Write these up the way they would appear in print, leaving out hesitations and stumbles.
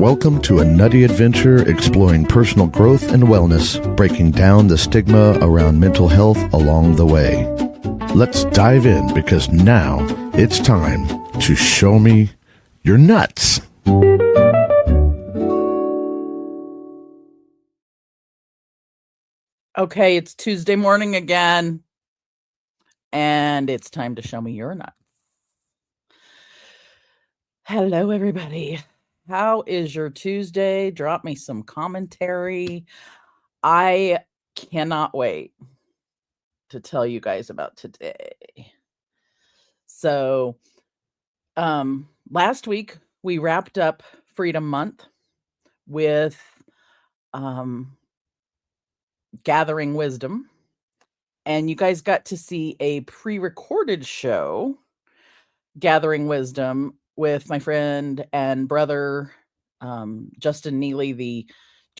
Welcome to a nutty adventure exploring personal growth and wellness, breaking down the stigma around mental health along the way. Let's dive in because now it's time to show me your nuts. Okay, it's Tuesday morning again, and it's time to show me your nuts. Hello, everybody. How is your Tuesday? Drop me some commentary. I cannot wait to tell you guys about today. So, last week we wrapped up Freedom Month with Gathering Wisdom, and you guys got to see a pre-recorded show, Gathering Wisdom, with my friend and brother, Justin Neely, the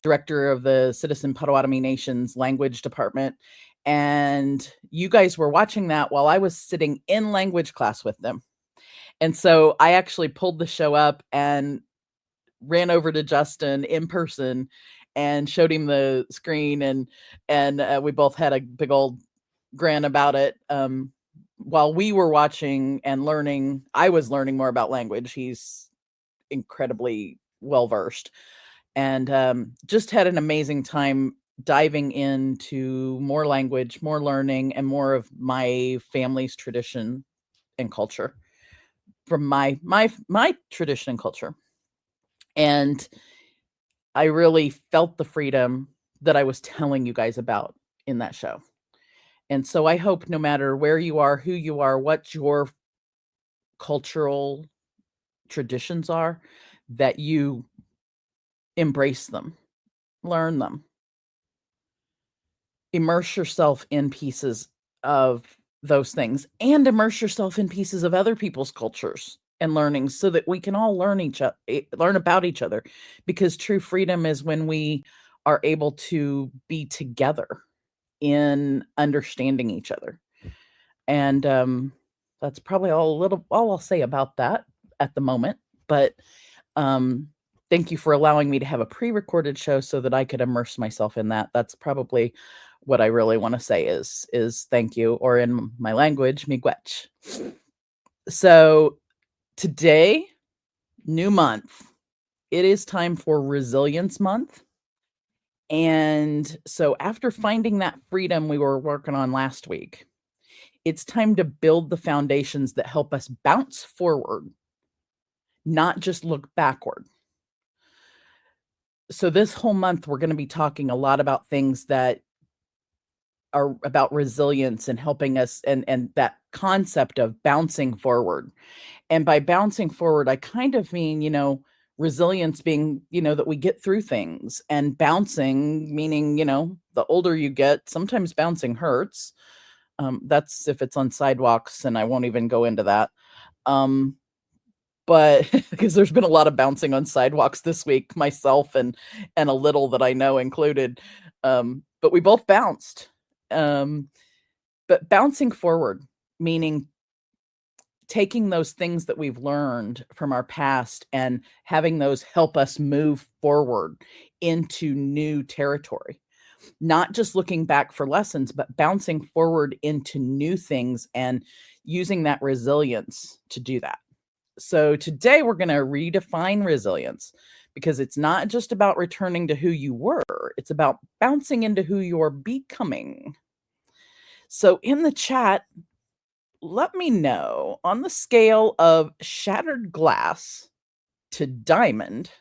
director of the Citizen Potawatomi Nation's language department. And you guys were watching that while I was sitting in language class with them. And so I actually pulled the show up and ran over to Justin in person and showed him the screen, and we both had a big old grin about it. While we were watching and learning, I was learning more about language. He's incredibly well-versed, and just had an amazing time diving into more language, more learning, and more of my family's tradition and culture from my tradition and culture. And I really felt the freedom that I was telling you guys about in that show. And so I hope no matter where you are, who you are, what your cultural traditions are, that you embrace them, learn them, immerse yourself in pieces of those things, and immerse yourself in pieces of other people's cultures and learnings, so that we can all learn about each other. Because true freedom is when we are able to be together in understanding each other. And that's probably all I'll say about that at the moment. But thank you for allowing me to have a pre-recorded show so that I could immerse myself in that. That's probably what I really want to say is thank you, or in my language, miigwech. So today, new month, it is time for Resilience Month. And so after finding that freedom we were working on last week, it's time to build the foundations that help us bounce forward, not just look backward. So this whole month, we're going to be talking a lot about things that are about resilience and helping us, and that concept of bouncing forward. And by bouncing forward, I kind of mean, resilience being, that we get through things, and bouncing meaning, the older you get, sometimes bouncing hurts. That's if it's on sidewalks, and I won't even go into that. But because there's been a lot of bouncing on sidewalks this week, myself and a little that I know included. But we both bounced. But bouncing forward, meaning taking those things that we've learned from our past and having those help us move forward into new territory. Not just looking back for lessons, but bouncing forward into new things and using that resilience to do that. So today we're going to redefine resilience, because it's not just about returning to who you were. It's about bouncing into who you're becoming. So in the chat, let me know, on the scale of shattered glass to diamond,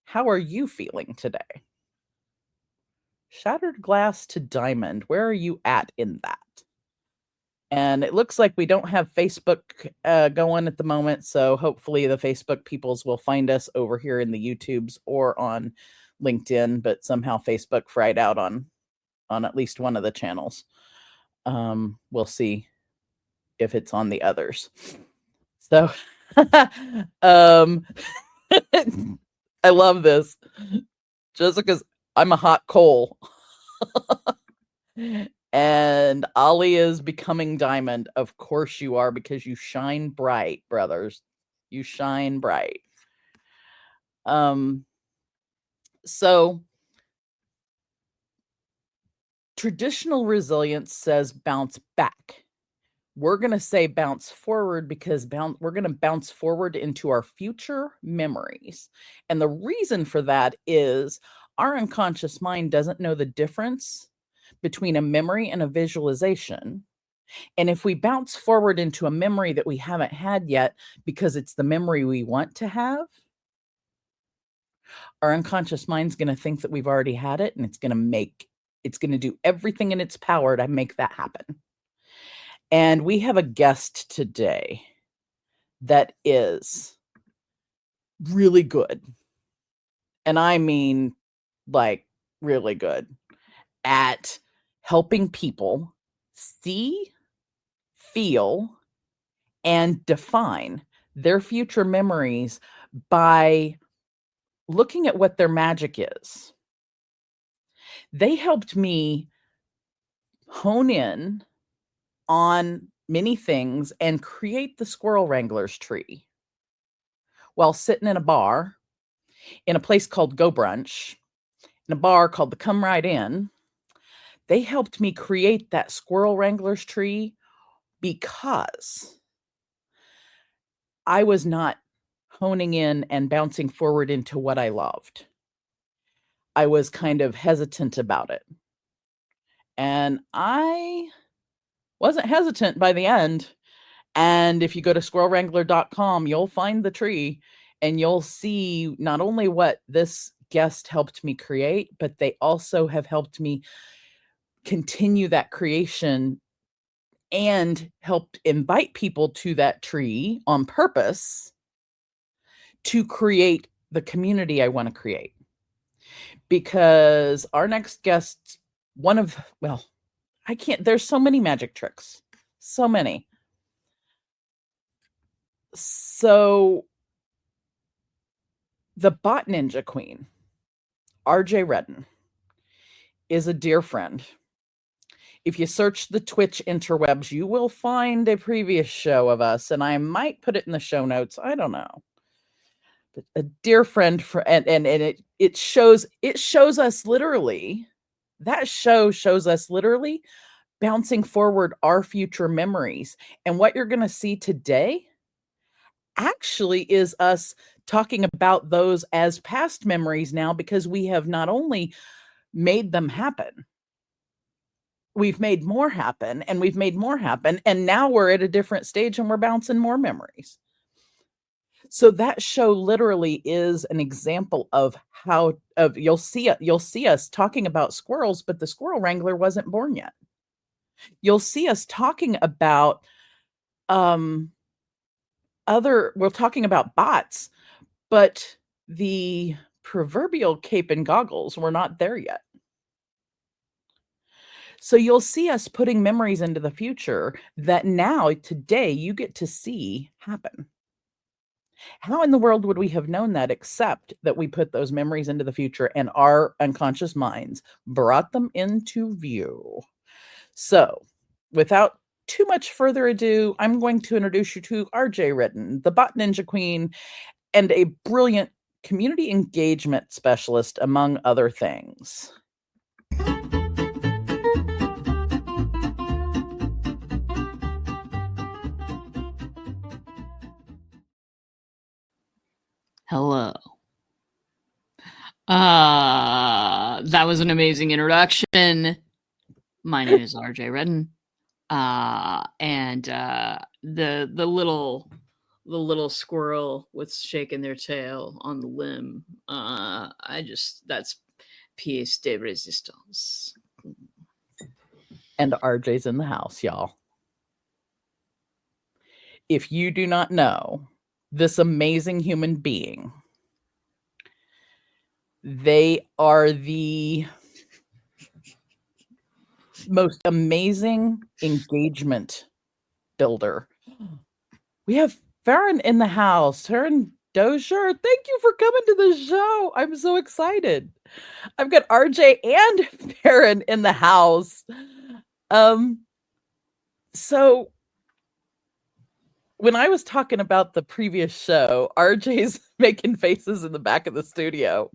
how are you feeling today? Shattered glass to diamond, where are you at in that? And it looks like we don't have Facebook going at the moment, so hopefully the Facebook peoples will find us over here in the YouTubes or on LinkedIn, but somehow Facebook fried out on at least one of the channels. We'll see if it's on the others. So I love this. Jessica's, I'm a hot coal. And Ollie is becoming diamond. Of course you are, because you shine bright, brothers. You shine bright. So traditional resilience says bounce back. We're going to say bounce forward because we're going to bounce forward into our future memories. And the reason for that is our unconscious mind doesn't know the difference between a memory and a visualization. And if we bounce forward into a memory that we haven't had yet because it's the memory we want to have, our unconscious mind's going to think that we've already had it, and it's going to do everything in its power to make that happen. And we have a guest today that is really good. And I mean, like, really good at helping people see, feel, and define their future memories by looking at what their magic is. They helped me hone in on many things and create the Squirrel Wrangler's tree while sitting in a bar in a place called Go Brunch, in a bar called the Come Right In. They helped me create that Squirrel Wrangler's tree because I was not honing in and bouncing forward into what I loved. I was kind of hesitant about it. And I wasn't hesitant by the end. And if you go to squirrelwrangler.com, you'll find the tree and you'll see not only what this guest helped me create, but they also have helped me continue that creation and helped invite people to that tree on purpose to create the community I want to create. Because our next guest, there's so many magic tricks, so many. So the bot ninja queen, RJ Redden, is a dear friend. If you search the Twitch interwebs, you will find a previous show of us, and I might put it in the show notes. I don't know. But a dear friend and it shows us literally. That show shows us literally bouncing forward our future memories. And what you're going to see today actually is us talking about those as past memories now, because we have not only made them happen, we've made more happen, and we've made more happen. And now we're at a different stage and we're bouncing more memories. So that show literally is an example of you'll see us talking about squirrels, but the Squirrel Wrangler wasn't born yet. You'll see us talking about we're talking about bots, but the proverbial cape and goggles were not there yet. So you'll see us putting memories into the future that now today you get to see happen. How in the world would we have known that except that we put those memories into the future and our unconscious minds brought them into view? So, without too much further ado, I'm going to introduce you to RJ Redden, the Bot Ninja Queen, and a brilliant community engagement specialist, among other things. Hello. That was an amazing introduction. My name is RJ Redden. And the little squirrel with shaking their tail on the limb. That's pièce de résistance. And RJ's in the house, y'all. If you do not know this amazing human being, they are the most amazing engagement builder. We have Farron in the house. Farron Dozier, thank you for coming to the show. I'm so excited. I've got RJ and Farron in the house. So when I was talking about the previous show, RJ's making faces in the back of the studio.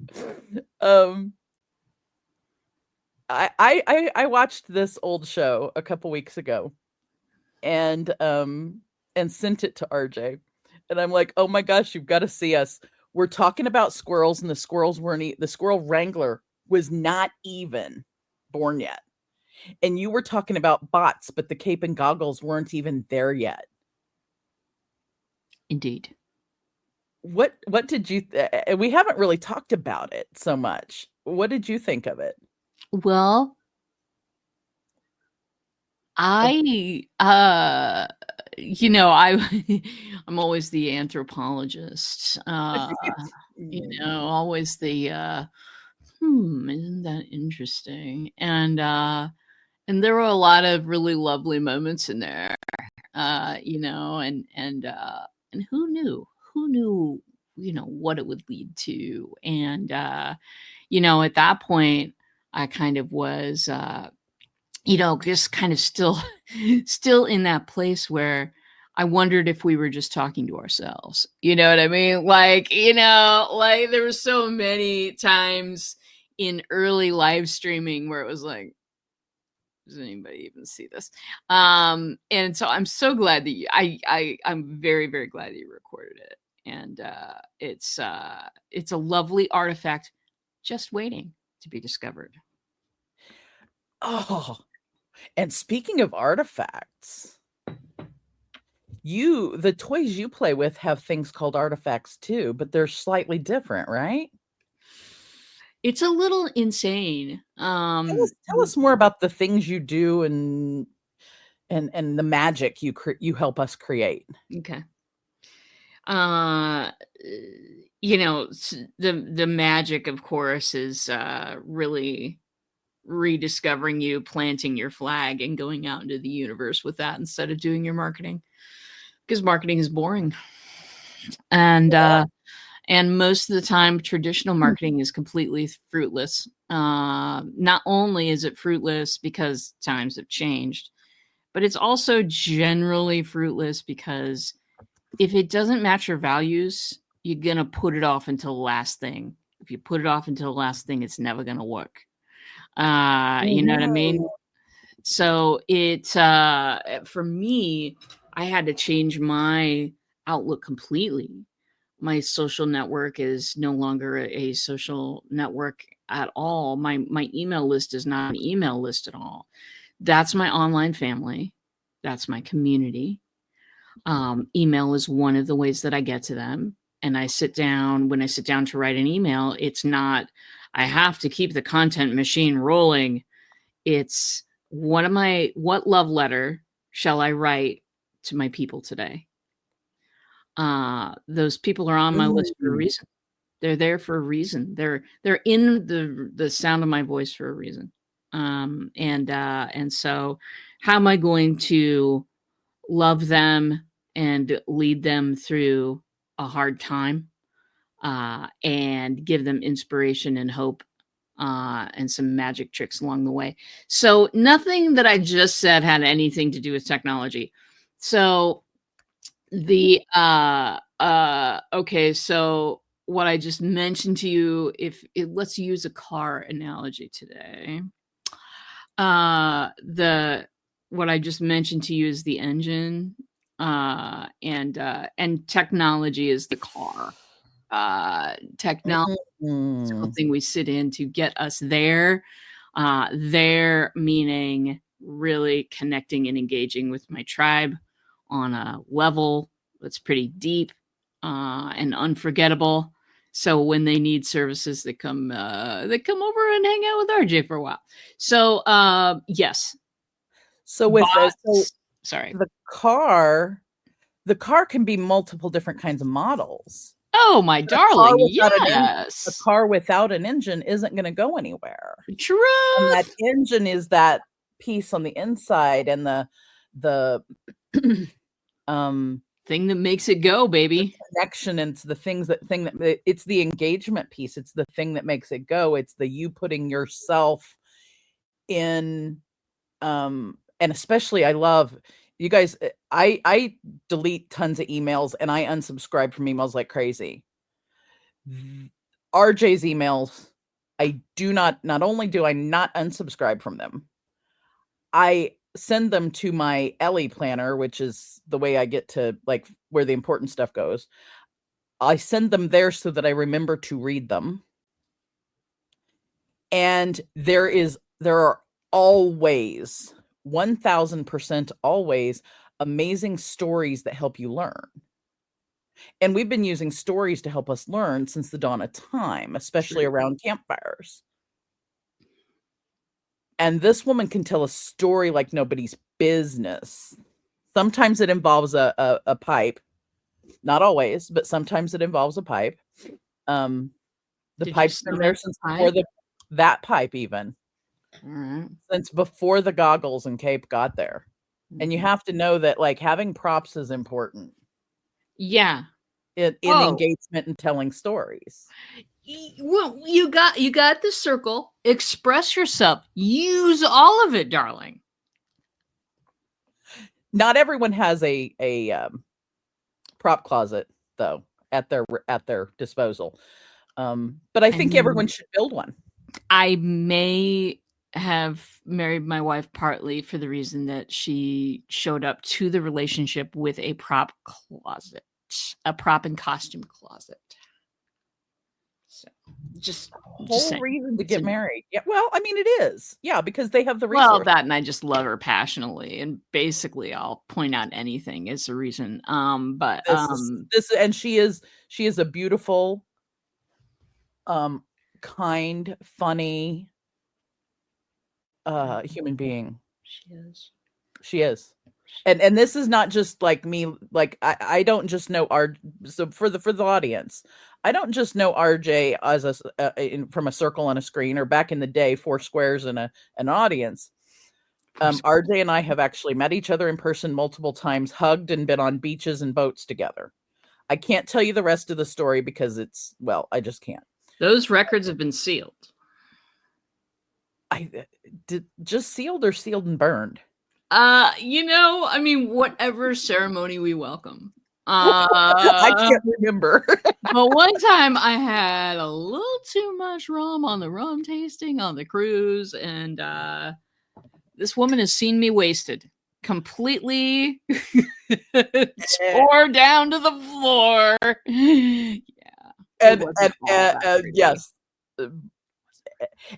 I watched this old show a couple weeks ago, and sent it to RJ, and I'm like, oh my gosh, you've got to see us. We're talking about squirrels, and the squirrels weren't. The Squirrel Wrangler was not even born yet, and you were talking about bots, but the cape and goggles weren't even there yet. Indeed. What did you? We haven't really talked about it so much. What did you think of it? Well, I I'm always the anthropologist. Always the isn't that interesting? And there were a lot of really lovely moments in there. And who knew? Who knew, what it would lead to? And at that point I kind of was just kind of still in that place where I wondered if we were just talking to ourselves. You know what I mean? Like there were so many times in early live streaming where it was like, does anybody even see this? And so I'm so glad that I'm very, very glad that you recorded it. And it's a lovely artifact just waiting to be discovered. Oh, and speaking of artifacts, the toys you play with have things called artifacts too, but they're slightly different, right? It's a little insane. Tell us more about the things you do and the magic you help us create. Okay. The magic, of course, is really rediscovering you, planting your flag, and going out into the universe with that instead of doing your marketing, because marketing is boring. And most of the time, traditional marketing is completely fruitless. Not only is it fruitless because times have changed, but it's also generally fruitless because if it doesn't match your values, you're going to put it off until the last thing. If you put it off until the last thing, it's never going to work. You know what I mean? So for me, I had to change my outlook completely. My social network is no longer a social network at all. My email list is not an email list at all. That's my online family. That's my community. Email is one of the ways that I get to them. And when I sit down to write an email, it's not, I have to keep the content machine rolling. It's what love letter shall I write to my people today? Those people are on my list for a reason. They're there for a reason. They're in the sound of my voice for a reason. And so how am I going to love them and lead them through a hard time, and give them inspiration and hope, and some magic tricks along the way? So nothing that I just said had anything to do with technology. So okay, so what I just mentioned to you, let's use a car analogy today. What I just mentioned to you is the engine, and technology is the car. Technology is the thing we sit in to get us there. There meaning really connecting and engaging with my tribe on a level that's pretty deep, and unforgettable. So when they need services, they come over and hang out with RJ for a while. So yes. So with sorry, the car can be multiple different kinds of models. Oh, my darling, yes. A car without an engine isn't going to go anywhere. True. And that engine is that piece on the inside, and the thing that makes it go, baby. Connection, and it's it's the engagement piece. It's the thing that makes it go. It's the you putting yourself in, and especially I love You guys, I delete tons of emails and I unsubscribe from emails like crazy. RJ's emails, not only do I not unsubscribe from them, I send them to my Ellie planner, which is the way I get to like where the important stuff goes. I send them there so that I remember to read them. And there are always 1000% always amazing stories that help you learn. And we've been using stories to help us learn since the dawn of time, especially around campfires. And this woman can tell a story like nobody's business. Sometimes it involves a pipe. Not always, but sometimes it involves a pipe. The pipe's been there since before that pipe even. Since before the goggles and cape got there. And you have to know that like having props is important. Yeah. In engagement and telling stories. Well, you got the circle. Express yourself. Use all of it, darling. Not everyone has a prop closet though at their disposal. But I think everyone should build one. I may have married my wife partly for the reason that she showed up to the relationship with a prop closet, a prop and costume closet. So just whole reason to get married. Yeah, well, I mean, it is. Yeah, because they have the resources. Well, that and I just love her passionately, and basically, I'll point out anything as a reason. But and she is a beautiful, kind, funny, human being. She is. And this is not just like me, like I don't just know so for the audience, I don't just know RJ as from a circle on a screen, or back in the day 4 squares and an audience. RJ and I have actually met each other in person multiple times, hugged and been on beaches and boats together. I can't tell you the rest of the story because I just can't. Those records have been sealed. Just sealed or sealed and burned? I mean, whatever ceremony we welcome. I can't remember. But one time I had a little too much rum on the rum tasting on the cruise, and this woman has seen me wasted. Completely tore down to the floor. Yeah. And yes.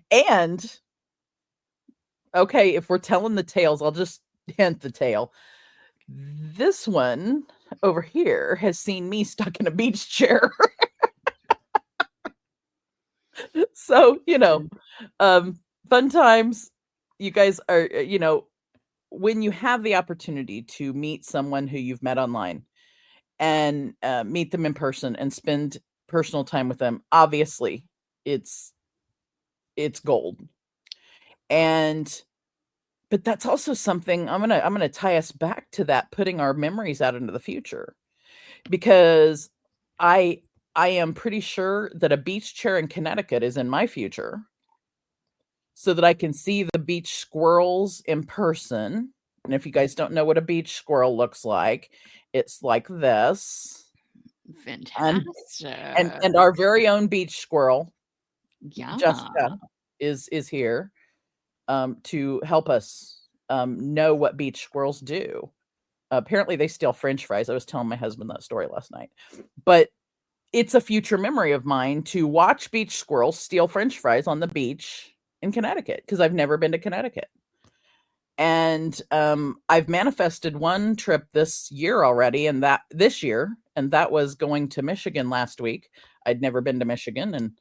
And okay, if we're telling the tales, I'll just hint the tale. This one over here has seen me stuck in a beach chair. So, fun times. You guys are, when you have the opportunity to meet someone who you've met online and meet them in person and spend personal time with them, obviously it's gold. But that's also something I'm gonna tie us back to that, putting our memories out into the future, because I am pretty sure that a beach chair in Connecticut is in my future, so that I can see the beach squirrels in person. And if you guys don't know what a beach squirrel looks like, it's like this. Fantastic. And our very own beach squirrel, yeah, Jessica, is here to help us know what beach squirrels do. Apparently they steal French fries. I was telling my husband that story last night. But it's a future memory of mine to watch beach squirrels steal French fries on the beach in Connecticut, because I've never been to Connecticut. And I've manifested one trip this year already, and that was going to Michigan last week. I'd never been to Michigan, and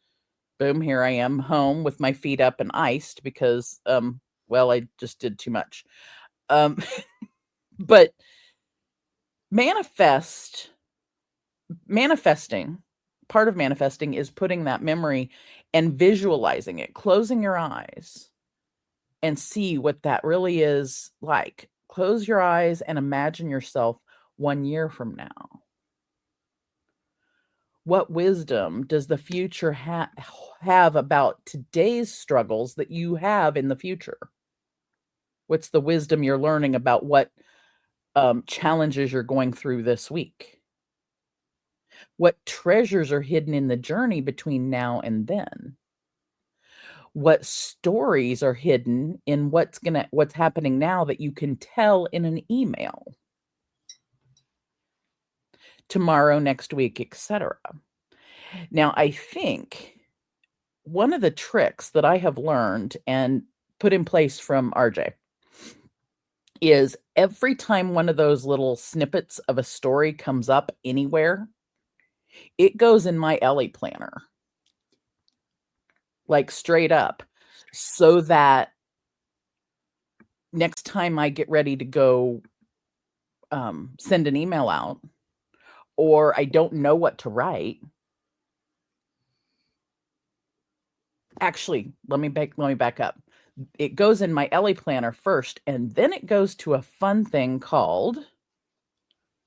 boom, here I am home with my feet up and iced because, I just did too much. But manifesting, part of manifesting is putting that memory and visualizing it, closing your eyes and see what that really is like. Close your eyes and imagine yourself 1 year from now. What wisdom does the future have about today's struggles that you have in the future? What's the wisdom you're learning about what challenges you're going through this week? What treasures are hidden in the journey between now and then? What stories are hidden in what's happening now that you can tell in an email? Tomorrow, next week, etc. Now, I think one of the tricks that I have learned and put in place from RJ is every time one of those little snippets of a story comes up anywhere, it goes in my Ellie planner, like straight up, so that next time I get ready to go send an email out, or I don't know what to write. Actually, let me back up. It goes in my Ellie planner first, and then it goes to a fun thing called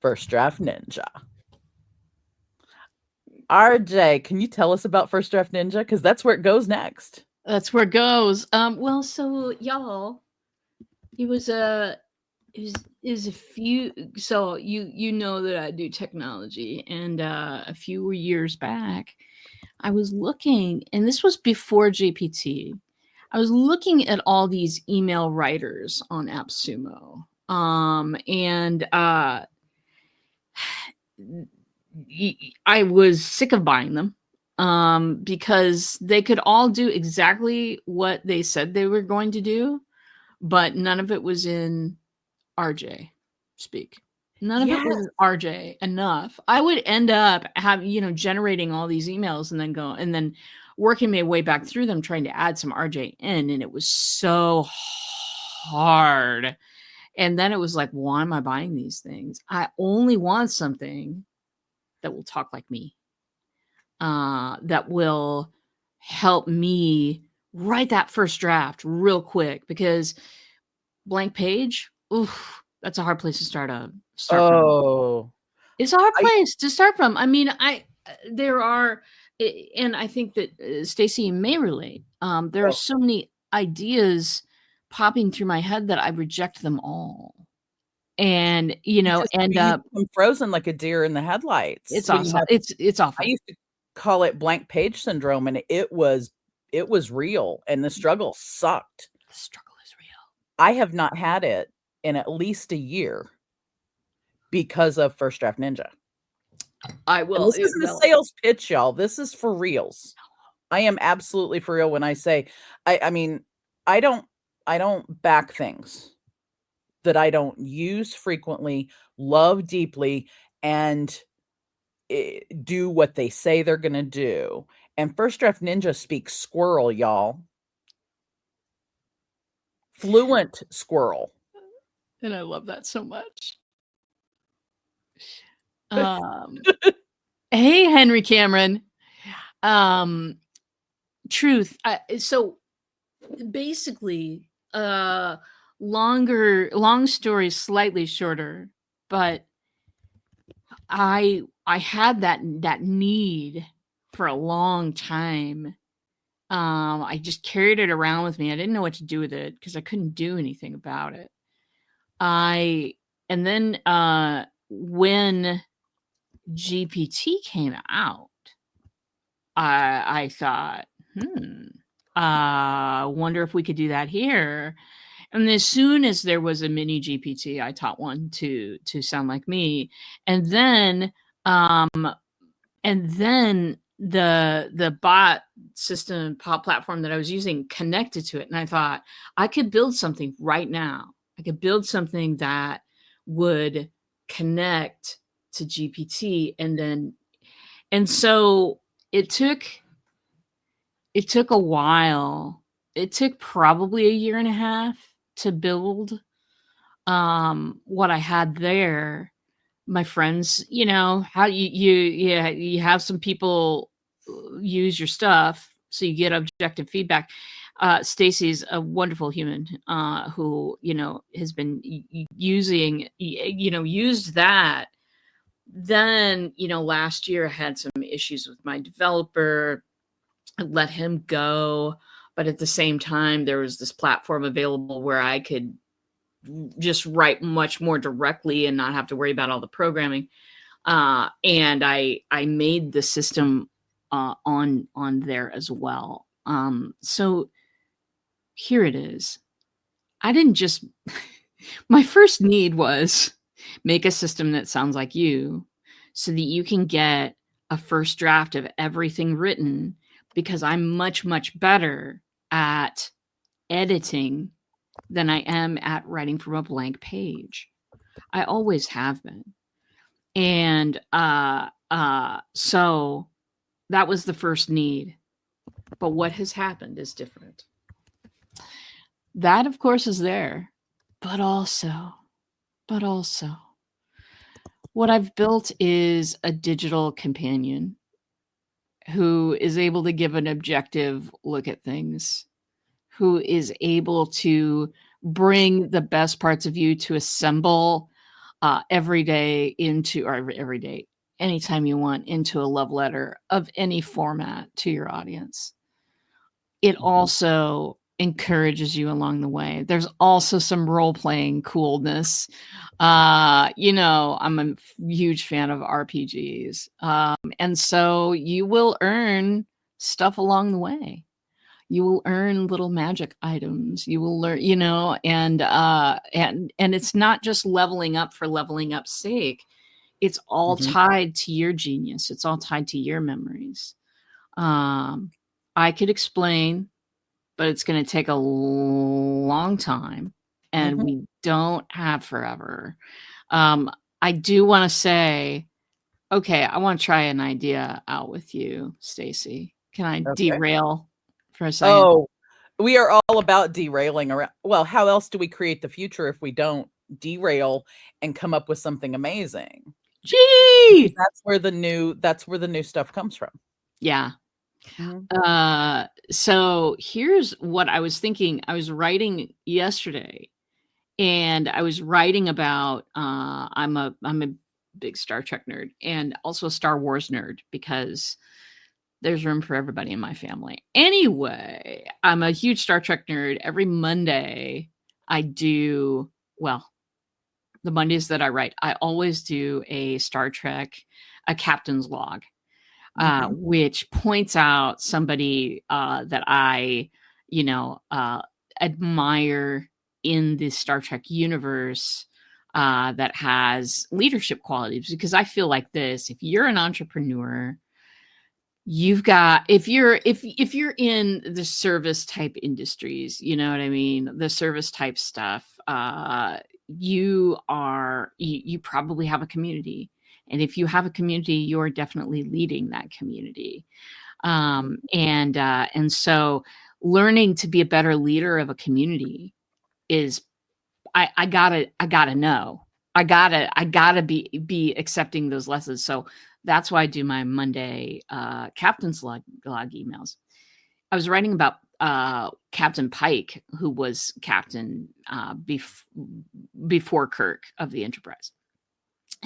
First Draft Ninja. RJ, can you tell us about First Draft Ninja? Because that's where it goes next. That's where it goes. Well, so y'all, it was a few. So you know that I do technology, and a few years back, I was looking, and this was before GPT. I was looking at all these email writers on AppSumo, and I was sick of buying them because they could all do exactly what they said they were going to do, but none of it was in RJ speak. None of it was RJ enough. I would end up generating all these emails and then working my way back through them, trying to add some RJ in, and it was so hard. And then it was like, why am I buying these things? I only want something that will talk like me, that will help me write that first draft real quick, because blank page, oof, that's a hard place to start from. It's a hard place to start from. I mean, there are, and I think that Stacy may relate. There are so many ideas popping through my head that I reject them all. And end up frozen like a deer in the headlights. It's awesome. It's awful. I used to call it blank page syndrome, and it was real, and the struggle sucked. The struggle is real. I have not had it in at least a year because of First Draft Ninja. I will. And this isn't a sales pitch, y'all. This is for reals. I am absolutely for real when I say, I mean, I don't back things that I don't use frequently, love deeply, and do what they say they're going to do. And First Draft Ninja speaks squirrel, y'all. Fluent squirrel. And I love that so much. Hey, Henry Cameron. Truth. So basically, long story, slightly shorter, but I had that need for a long time. I just carried it around with me. I didn't know what to do with it because I couldn't do anything about it. And then when GPT came out, I thought, wonder if we could do that here. And as soon as there was a mini GPT, I taught one to sound like me. And then the bot system platform that I was using connected to it. And I thought, I could build something right now. I could build something that would connect to GPT. And so it took a while. It took probably a year and a half to build what I had there. My friends, how you have some people use your stuff, so you get objective feedback. Stacy's a wonderful human who has been used that. Then last year I had some issues with my developer. I let him go, but at the same time there was this platform available where I could just write much more directly and not have to worry about all the programming. And I made the system on there as well. So here it is. I didn't just my first need was make a system that sounds like you, so that you can get a first draft of everything written, because I'm much, much better at editing than I am at writing from a blank page. I always have been. And so that was the first need. But what has happened is different. That, of course, is there. But also, what I've built is a digital companion who is able to give an objective look at things, who is able to bring the best parts of you to assemble every day, anytime you want, into a love letter of any format to your audience. It also encourages you along the way. There's also some role-playing coolness. I'm a huge fan of RPGs. And so you will earn stuff along the way. You will earn little magic items. You will learn, and it's not just leveling up for leveling up's sake. It's all tied to your genius. It's all tied to your memories. I could explain, but it's going to take a long time, and we don't have forever. I do want to say, okay, I want to try an idea out with you, Stacy. Can I derail for a second? Oh, we are all about derailing around. Well, how else do we create the future if we don't derail and come up with something amazing? Gee, that's where the new stuff comes from. Yeah. So here's what I was thinking. I was writing yesterday, and I was writing about, I'm a big Star Trek nerd, and also a Star Wars nerd, because there's room for everybody in my family. Anyway, I'm a huge Star Trek nerd. Every Monday I do, the Mondays that I write, I always do a Star Trek, a captain's log. Which points out somebody that I, admire in the Star Trek universe that has leadership qualities. Because I feel like this: if you're an entrepreneur, you've got, if you're in the service type industries, you know what I mean, the service type stuff, you probably have a community. And if you have a community, you're definitely leading that community. And so learning to be a better leader of a community is, I gotta know. I gotta be accepting those lessons. So that's why I do my Monday captain's log emails. I was writing about Captain Pike, who was captain before Kirk of the Enterprise.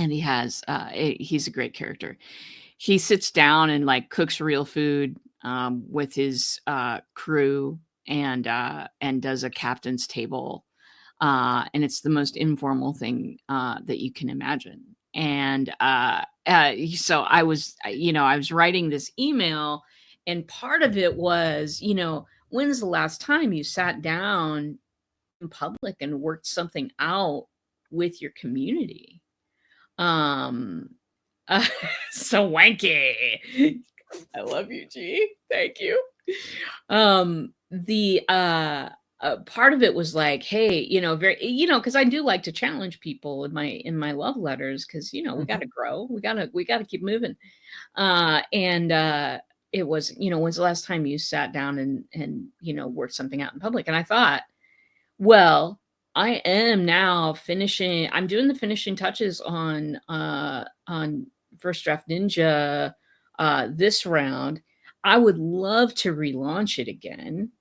And he's a great character. He sits down and cooks real food with his crew, and does a captain's table. And it's the most informal thing that you can imagine. And so I was writing this email, and part of it was, when's the last time you sat down in public and worked something out with your community? So wanky. I love you, G. Thank you. The part of it was hey, because I do like to challenge people in my love letters, because we got to grow, we got to keep moving. And it was, when's the last time you sat down and worked something out in public? And I thought, well, I am now finishing. I'm doing the finishing touches on First Draft Ninja this round. I would love to relaunch it again,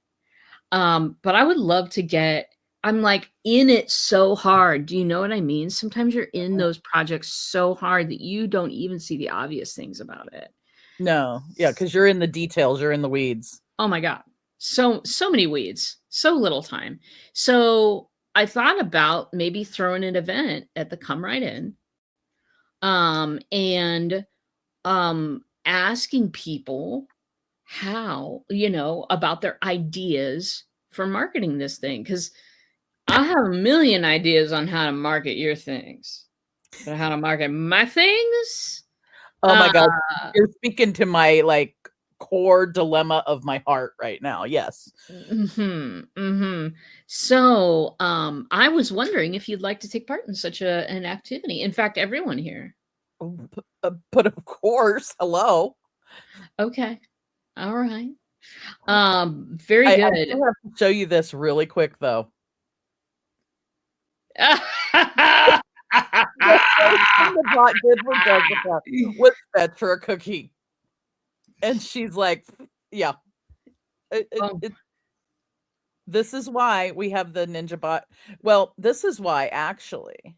but I would love to get. I'm in it so hard. Do you know what I mean? Sometimes you're in those projects so hard that you don't even see the obvious things about it. No, yeah, because you're in the details. You're in the weeds. Oh my God, so many weeds, so little time. So I thought about maybe throwing an event at the Come Right In, and asking people how, about their ideas for marketing this thing, because I have a million ideas on how to market your things, but how to market my things. Oh my God. You're speaking to my like core dilemma of my heart right now. Yes. So, I was wondering if you'd like to take part in such an activity. In fact, everyone here. But of course, hello. Okay. All right. Very good. I still have to show you this really quick though. Was fed for a cookie, and she's like, "Yeah." This is why we have the Ninja Bot. Well, this is why actually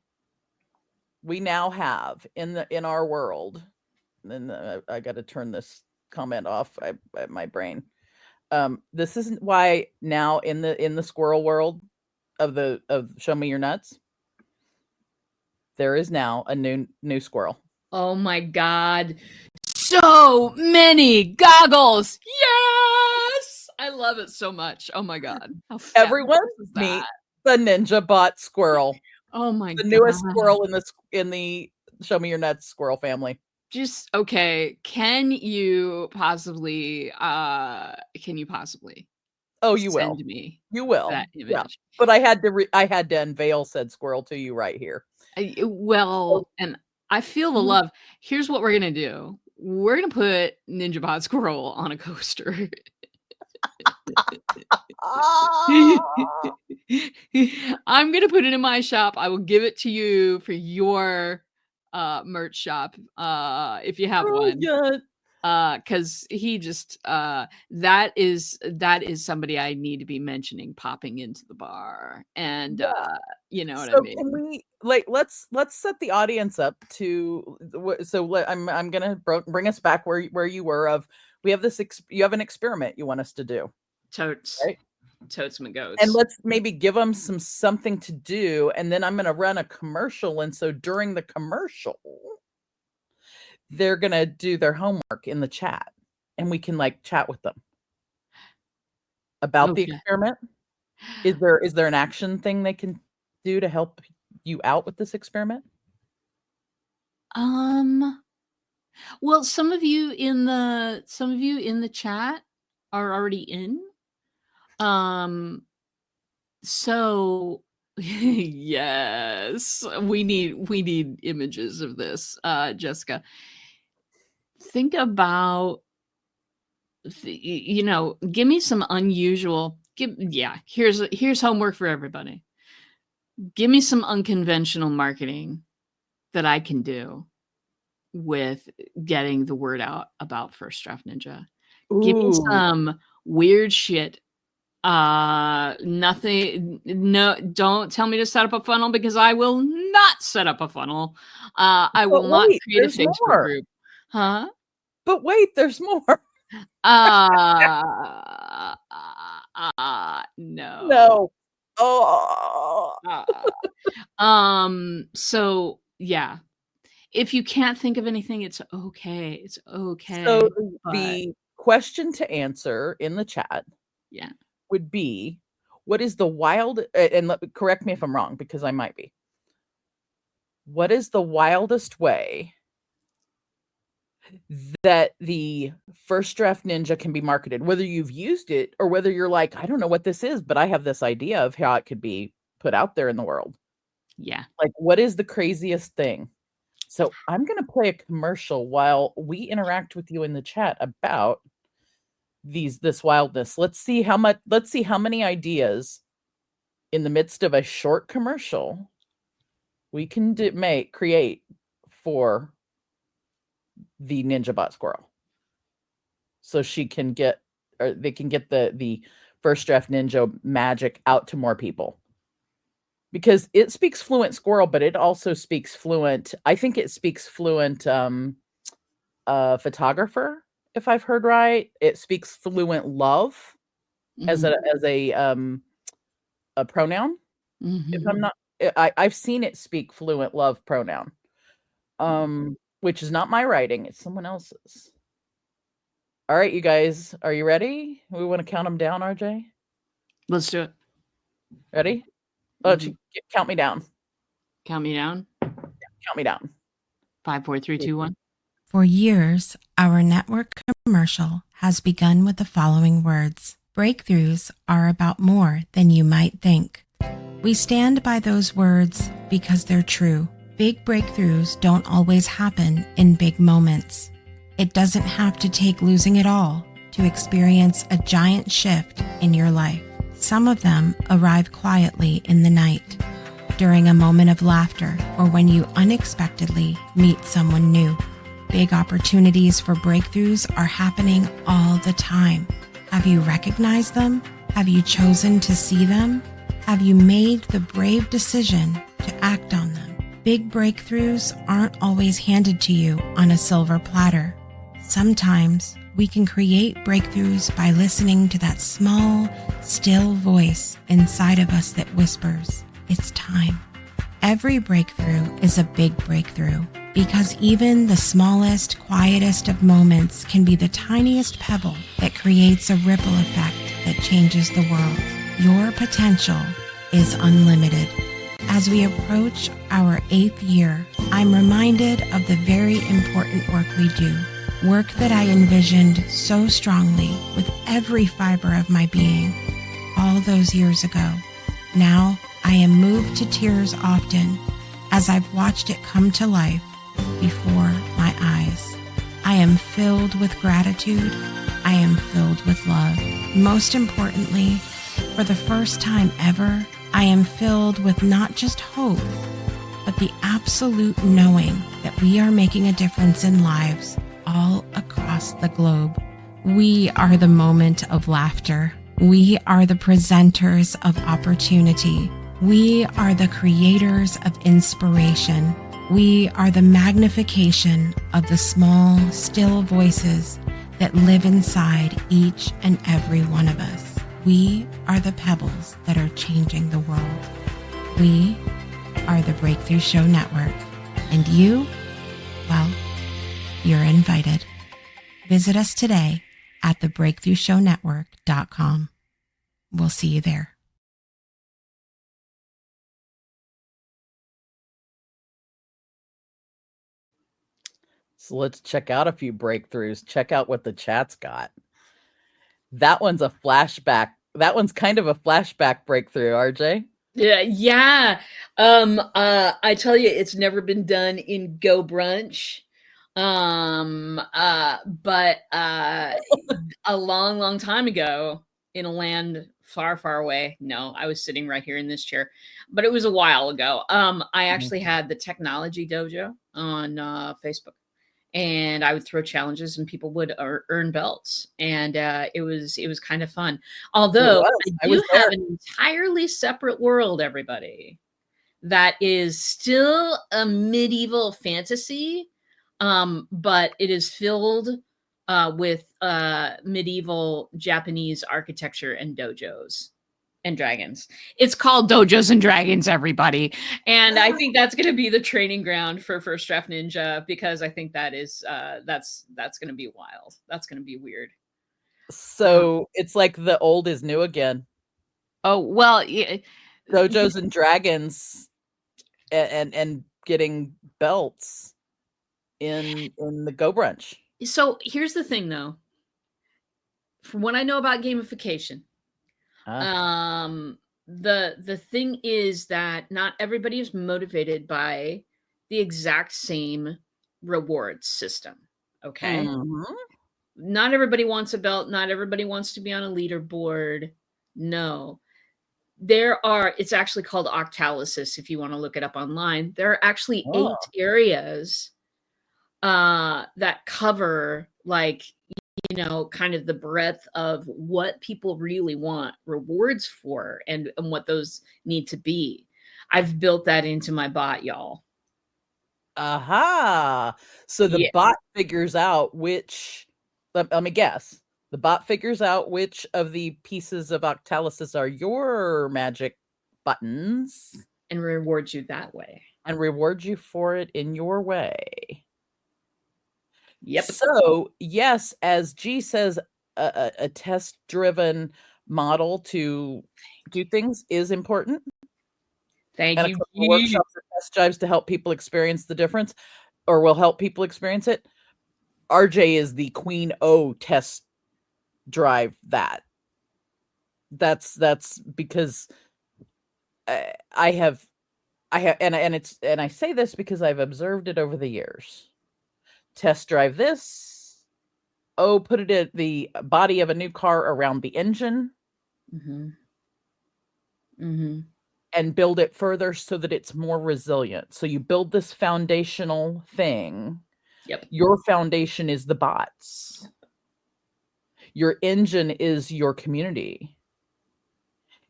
we now have in our world. And I got to turn this comment off. My brain. This isn't why now in the squirrel world of Show Me Your Nuts. There is now a new squirrel. Oh my God. So many goggles. Yes. I love it so much. Oh my God. Everyone meet the Ninja Bot squirrel. Oh my God. The newest squirrel in the Show Me Your Nuts squirrel family. Just okay. Can you possibly Oh, you will. Send me. You will. That image. Yeah. But I had to unveil said squirrel to you right here. And I feel the love. Here's what we're gonna do. We're gonna put Ninja Bot Squirrel on a coaster. I'm gonna put it in my shop. I will give it to you for your merch shop if you have one. Because he just that is somebody I need to be mentioning popping into the bar, and you know what I mean. Can we let's set the audience up to I'm gonna bring us back where you were of we have this you have an experiment you want us to do. Totes, right? Totes my goats. And let's maybe give them something to do, and then I'm gonna run a commercial, and so during the commercial they're going to do their homework in the chat, and we can like chat with them about the experiment. Is there an action thing they can do to help you out with this experiment? Well, some of you in the chat are already in. So yes, we need images of this, Jessica. Think about, give me some unusual. Here's homework for everybody. Give me some unconventional marketing that I can do with getting the word out about First Draft Ninja. Ooh. Give me some weird shit. Nothing. No, don't tell me to set up a funnel, because I will not set up a funnel. I will not create a Facebook group. Huh? But wait, there's more. No. So yeah. If you can't think of anything, it's okay. It's okay. So the question to answer in the chat, would be, what is the wild? And correct me if I'm wrong, because I might be. What is the wildest way that the First Draft Ninja can be marketed? Whether you've used it or whether you're like, I don't know what this is, but I have this idea of how it could be put out there in the world. Yeah. Like, what is the craziest thing? So I'm going to play a commercial while we interact with you in the chat about this wildness. Let's see how many ideas in the midst of a short commercial we can create for the Ninja Bot Squirrel, so they can get the First Draft Ninja magic out to more people. Because it speaks fluent squirrel, but it also speaks fluent. I think it speaks fluent photographer, if I've heard right. It speaks fluent love as a pronoun. If I'm not, I've seen it speak fluent love pronoun, which is not my writing; it's someone else's. All right, you guys, are you ready? We want to count them down, RJ. Let's do it. Ready? Count me down. Count me down. Count me down. 5, 4, 3, 2, 1. For years, our network commercial has begun with the following words: breakthroughs are about more than you might think. We stand by those words because they're true. Big breakthroughs don't always happen in big moments. It doesn't have to take losing it all to experience a giant shift in your life. Some of them arrive quietly in the night, during a moment of laughter, or when you unexpectedly meet someone new. Big opportunities for breakthroughs are happening all the time. Have you recognized them? Have you chosen to see them? Have you made the brave decision to act on them? Big breakthroughs aren't always handed to you on a silver platter. Sometimes we can create breakthroughs by listening to that small, still voice inside of us that whispers, "It's time." Every breakthrough is a big breakthrough, because even the smallest, quietest of moments can be the tiniest pebble that creates a ripple effect that changes the world. Your potential is unlimited. As we approach our 8th year, I'm reminded of the very important work we do. Work that I envisioned so strongly with every fiber of my being all those years ago. Now I am moved to tears often as I've watched it come to life before my eyes. I am filled with gratitude. I am filled with love. Most importantly, for the first time ever, I am filled with not just hope, but the absolute knowing that we are making a difference in lives all across the globe. We are the moment of laughter. We are the presenters of opportunity. We are the creators of inspiration. We are the magnification of the small, still voices that live inside each and every one of us. We are the pebbles that are changing the world. We are the Breakthrough Show Network. And you, well, you're invited. Visit us today at thebreakthroughshownetwork.com. We'll see you there. So let's check out a few breakthroughs. Check out what the chat's got. That one's a flashback. That one's kind of a flashback breakthrough, RJ. Yeah. I tell you, it's never been done in Go Brunch. But a long, long time ago, in a land far, far away. No, I was sitting right here in this chair, but it was a while ago. I actually had the technology dojo on Facebook, and I would throw challenges, and people would earn belts, and it was kind of fun. Although I do have an entirely separate world, everybody, that is still a medieval fantasy. But it is filled with medieval Japanese architecture and dojos and dragons. It's called Dojos and Dragons, everybody. And I think that's going to be the training ground for First Draft Ninja, because I think that is that's going to be wild. That's going to be weird. So it's like the old is new again. Oh, well, yeah. Dojos and dragons and getting belts in the Go Brunch. So here's the thing, though. From what I know about gamification, the thing is that not everybody is motivated by the exact same reward system. Okay. Mm-hmm. Not everybody wants a belt. Not everybody wants to be on a leaderboard. No. It's actually called Octalysis, if you want to look it up online. There are actually 8 areas that cover, like, kind of the breadth of what people really want rewards for, and what those need to be. I've built that into my bot, y'all. Aha. So the bot figures out which, let me guess. The bot figures out which of the pieces of Octalysis are your magic buttons And rewards you that way. and rewards you for it in your way. Yep. So, yes, as G says, a test-driven model to do things is important. Thank And a you. couple of workshops or test drives to help people experience the difference, or will help people experience it. RJ is the queen O test drive that. That's because I have, and I say this because I've observed it over the years. Test drive this. Oh, put it at the body of a new car around the engine. Mm-hmm. Mm-hmm. And build it further so that it's more resilient. So you build this foundational thing. Yep. Your foundation is the bots. Your engine is your community.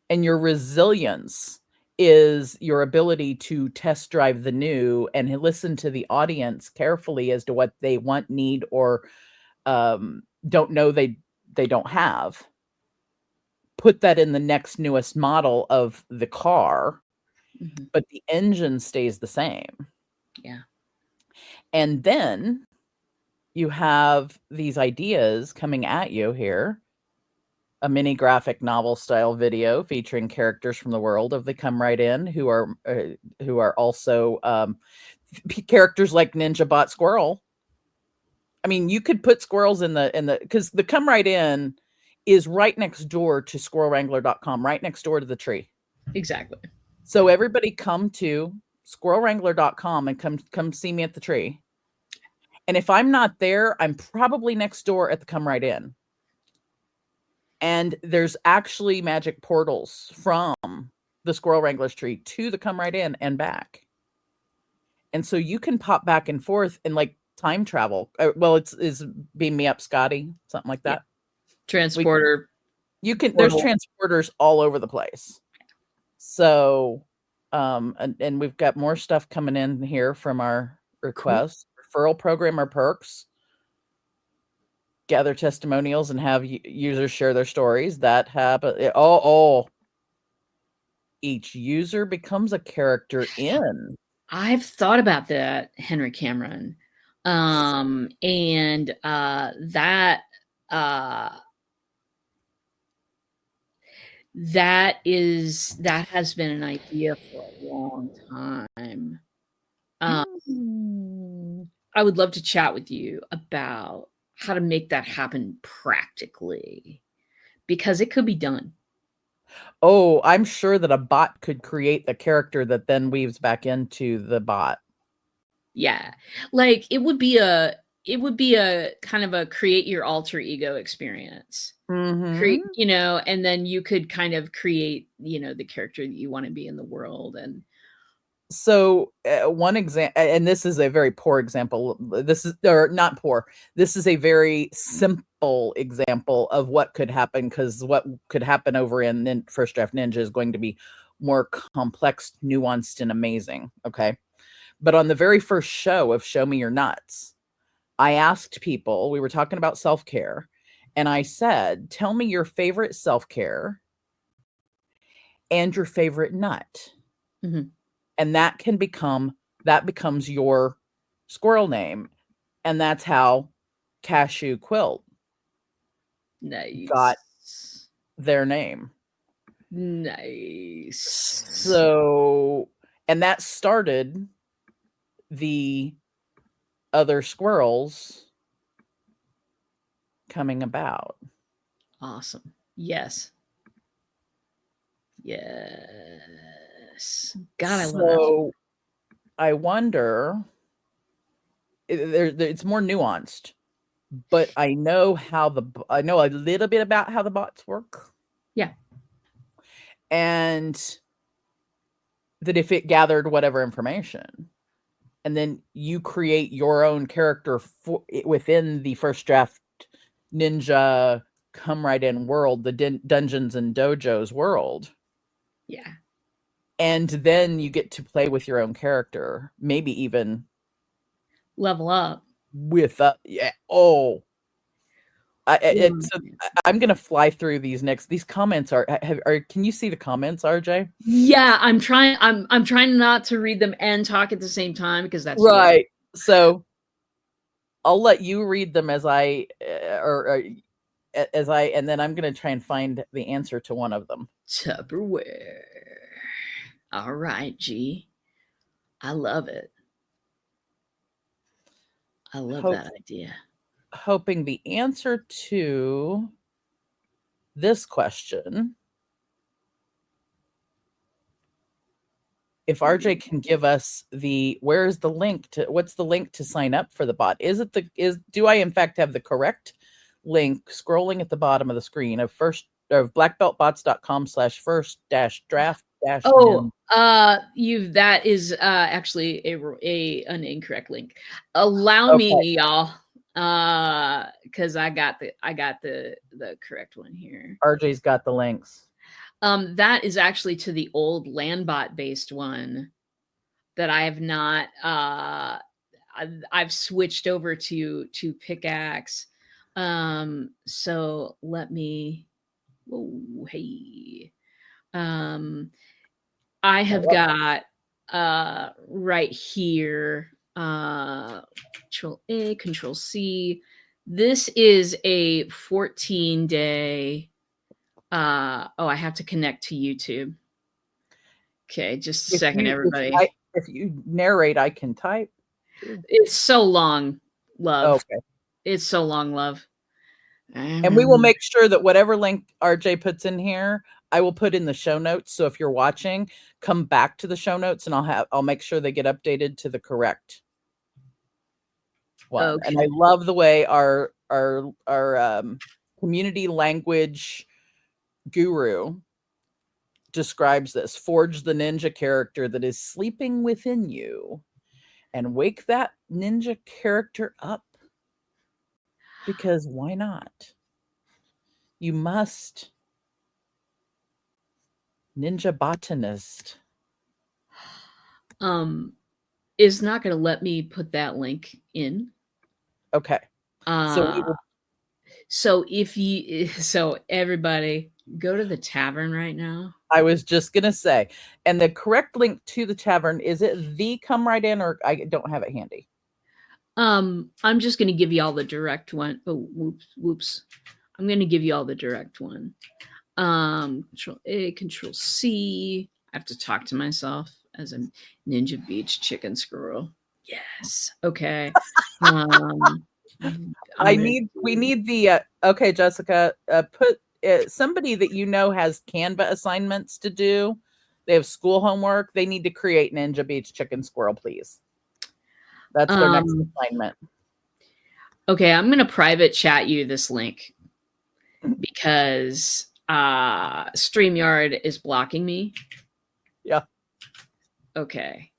And your resilience is your ability to test drive the new and listen to the audience carefully as to what they want, need, or don't know they don't have. Put that in the next newest model of the car, but the engine stays the same. Yeah. And then you have these ideas coming at you here. A mini graphic novel style video featuring characters from the world of the Come Right In, who are also characters like Ninja Bot Squirrel. I mean, you could put squirrels in the because the Come Right In is right next door to squirrelwrangler.com, right next door to the tree. Exactly. So everybody come to squirrelwrangler.com and come see me at the tree. And if I'm not there, I'm probably next door at the Come Right In. And there's actually magic portals from the Squirrel Wrangler's tree to the Come Right In and back. And so you can pop back and forth and like time travel. Well, it's Beam Me Up, Scotty, something like that. Yeah. Transporter. There's transporters all over the place. So, and we've got more stuff coming in here from our requests. Cool. Referral program or perks. Gather testimonials and have users share their stories. That happen. Each user becomes a character in. I've thought about that, Henry Cameron. And that has been an idea for a long time. I would love to chat with you about how to make that happen practically, because it could be done. Oh, I'm sure that a bot could create the character that then weaves back into the bot. Yeah. Like it would be a kind of a create your alter ego experience. Mm-hmm. And then you could kind of create, the character that you want to be in the world. And so one example, and this is a very poor example. This is a very simple example of what could happen, because what could happen over in First Draft Ninja is going to be more complex, nuanced, and amazing. Okay. But on the very first show of Show Me Your Nuts, I asked people, we were talking about self-care, and I said, tell me your favorite self-care and your favorite nut. Mm-hmm. And that becomes your squirrel name. And that's how Cashew Quilt got their name. Nice. So, and that started the other squirrels coming about. Awesome. Yes. God, I love that. So I wonder, it's more nuanced, but I know a little bit about how the bots work. Yeah. And that if it gathered whatever information, and then you create your own character within the First Draft Ninja Come Right In world, the Dungeons and Dojos world. Yeah. And then you get to play with your own character, maybe even level up with yeah. Oh, So I'm gonna fly through these next. These comments are. Can you see the comments, RJ? Yeah, I'm trying. I'm trying not to read them and talk at the same time because that's right. So I'll let you read them as I, and then I'm gonna try and find the answer to one of them. Tupperware. All right, G. I love it. I love that idea. Hoping the answer to this question, if RJ can give us what's the link to sign up for the bot? Do I in fact have the correct link scrolling at the bottom of the screen of blackbeltbots.com/first-draft. That is actually an incorrect link. Allow me, y'all, because I got the correct one here. RJ's got the links. That is actually to the old Landbot based one that I have not. I've switched over to Pickaxe. So let me. Oh, hey. I have got right here. Control A, Control C. This is a 14-day. I have to connect to YouTube. Okay, just a second, everybody. If you narrate, I can type. It's so long, love. Okay. It's so long, love. And we will make sure that whatever link RJ puts in here, I will put in the show notes. So if you're watching, come back to the show notes and I'll make sure they get updated to the correct one. Okay. And I love the way our community language guru describes this. Forge the ninja character that is sleeping within you and wake that ninja character up. Because why not? You must. Ninja botanist. Is not going to let me put that link in. Okay. So everybody go to the tavern right now. I was just going to say, and the correct link to the tavern, is it the come right in, or I don't have it handy? I'm just going to give you all the direct one. Oh, whoops. I'm going to give you all the direct one. Control A, Control C. I have to talk to myself as a Ninja Beach chicken squirrel. Yes. Okay. We need the okay, Jessica, put somebody that you know has Canva assignments to do. They have school homework. They need to create Ninja Beach chicken squirrel, please. That's their next assignment. Okay, I'm going to private chat you this link because StreamYard is blocking me. Yeah. Okay.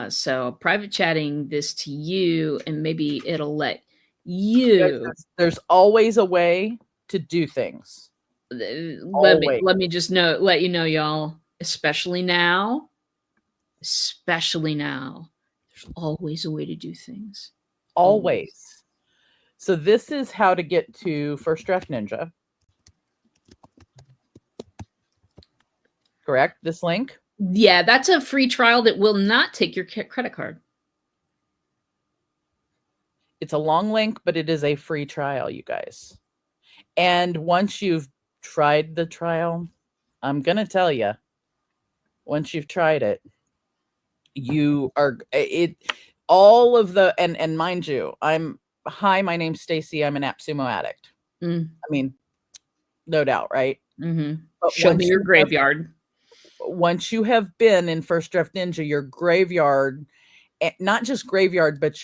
So private chatting this to you, and maybe it'll let you. There's always a way to do things. Let me just let you know, y'all. Especially now. There's always a way to do things. Always. So this is how to get to First Draft Ninja. Correct? This link? Yeah, that's a free trial that will not take your credit card. It's a long link, but it is a free trial, you guys. And once you've tried the trial, I'm going to tell you, once you've tried it, all of the, and mind you, hi, my name's Stacy. I'm an AppSumo addict. I mean, no doubt, right? Mm-hmm. Show me your graveyard. Once you have been in First Draft Ninja, your graveyard, not just graveyard, but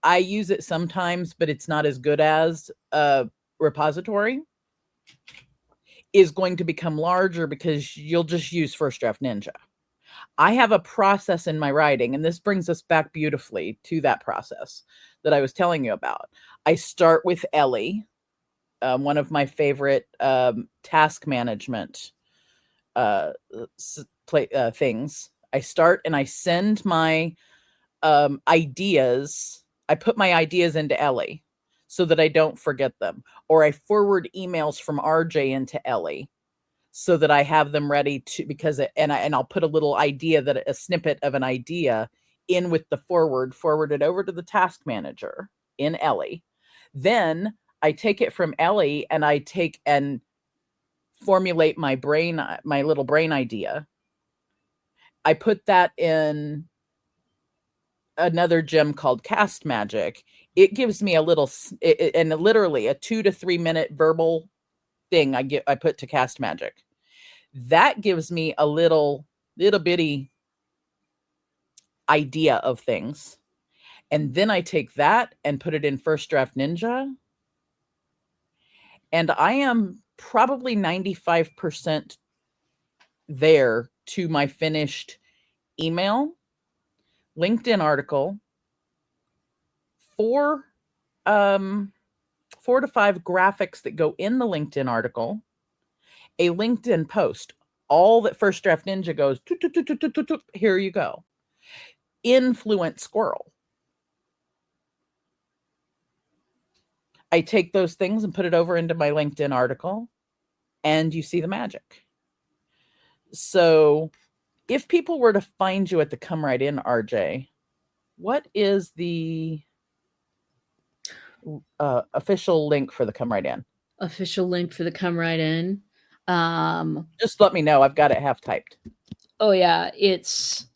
I use it sometimes, but it's not as good as a repository, is going to become larger because you'll just use First Draft Ninja. I have a process in my writing, and this brings us back beautifully to that process that I was telling you about. I start with Ellie, one of my favorite task management things. I start and I send my ideas. I put my ideas into Ellie. so that I don't forget them. Or I forward emails from RJ into Ellie so that I have them ready to, because and I'll put a little idea, that a snippet of an idea in with the forward it over to the task manager in Ellie. Then I take it from Ellie and I take and formulate my little brain idea. I put that in another gem called Cast Magic. It gives me a little, and literally a 2 to 3 minute verbal thing I put to Cast Magic. That gives me a little bitty idea of things. And then I take that and put it in First Draft Ninja. And I am probably 95% there to my finished email, LinkedIn article, 4 to 5 graphics that go in the LinkedIn article, a LinkedIn post, all that First Draft Ninja goes, here you go. Influence Squirrel. I take those things and put it over into my LinkedIn article, and you see the magic. So if people were to find you at the Come Right In, RJ, what is the official link for the Come Right In? Official link for the Come Right In. Just let me know. I've got it half typed. Oh yeah, it's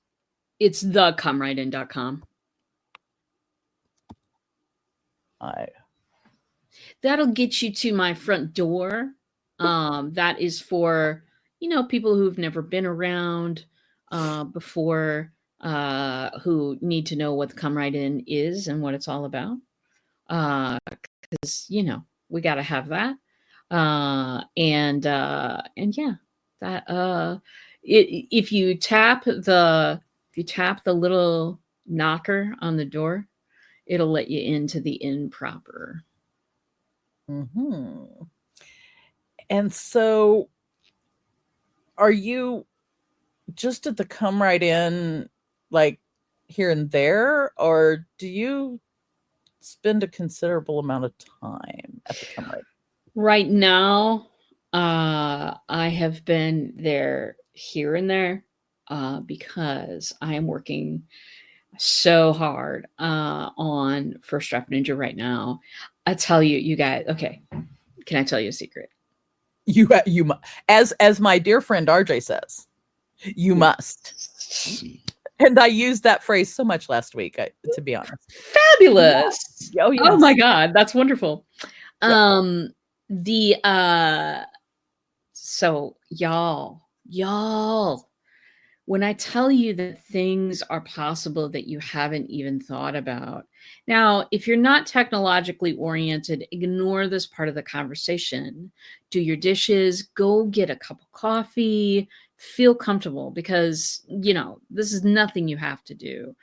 thecomerightin.com. That'll get you to my front door. That is for, people who've never been around before, who need to know what the Come Right In is and what it's all about. Because we got to have that. And yeah, that if you tap the little knocker on the door, it'll let you into the inn proper. Mm-hmm. And so are you just at the Come Right In, like here and there, or do you spend a considerable amount of time at the Come Right In? Right now, I have been there here and there because I am working so hard on First Draft Ninja right now. I tell you, you guys, okay, can I tell you a secret? You as my dear friend RJ says, you must. And I used that phrase so much last week, to be honest. Fabulous. Yeah. Oh, yes. Oh my God, that's wonderful. Yeah. So y'all, when I tell you that things are possible that you haven't even thought about. Now, if you're not technologically oriented, ignore this part of the conversation. Do your dishes, go get a cup of coffee, feel comfortable, because, this is nothing you have to do.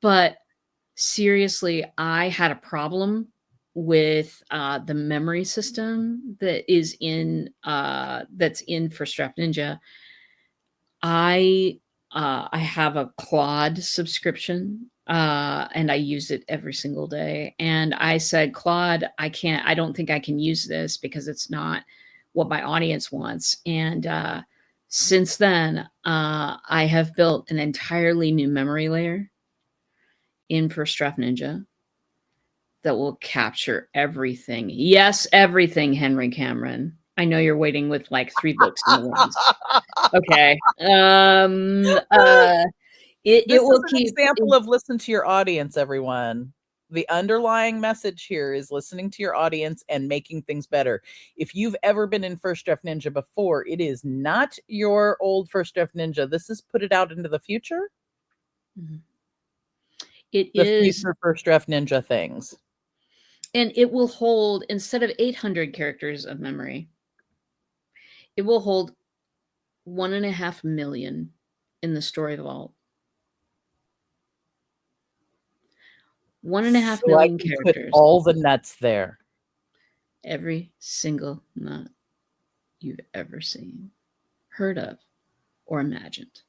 But seriously, I had a problem with the memory system that is that's in First Draft Ninja. I have a Claude subscription, and I use it every single day. And I said, Claude, I don't think I can use this because it's not what my audience wants. And since then, I have built an entirely new memory layer in First Draft Ninja that will capture everything. Yes, everything, Henry Cameron. I know you're waiting with like 3 books in the wings. Okay. It will keep an example of listen to your audience, everyone. The underlying message here is listening to your audience and making things better. If you've ever been in First Draft Ninja before, it is not your old First Draft Ninja. This is put it out into the future. Mm-hmm. The future First Draft Ninja things. And it will hold, instead of 800 characters of memory, it will hold 1.5 million in the story vault. 1.5 million characters. Put all the nuts there. Every single nut you've ever seen, heard of, or imagined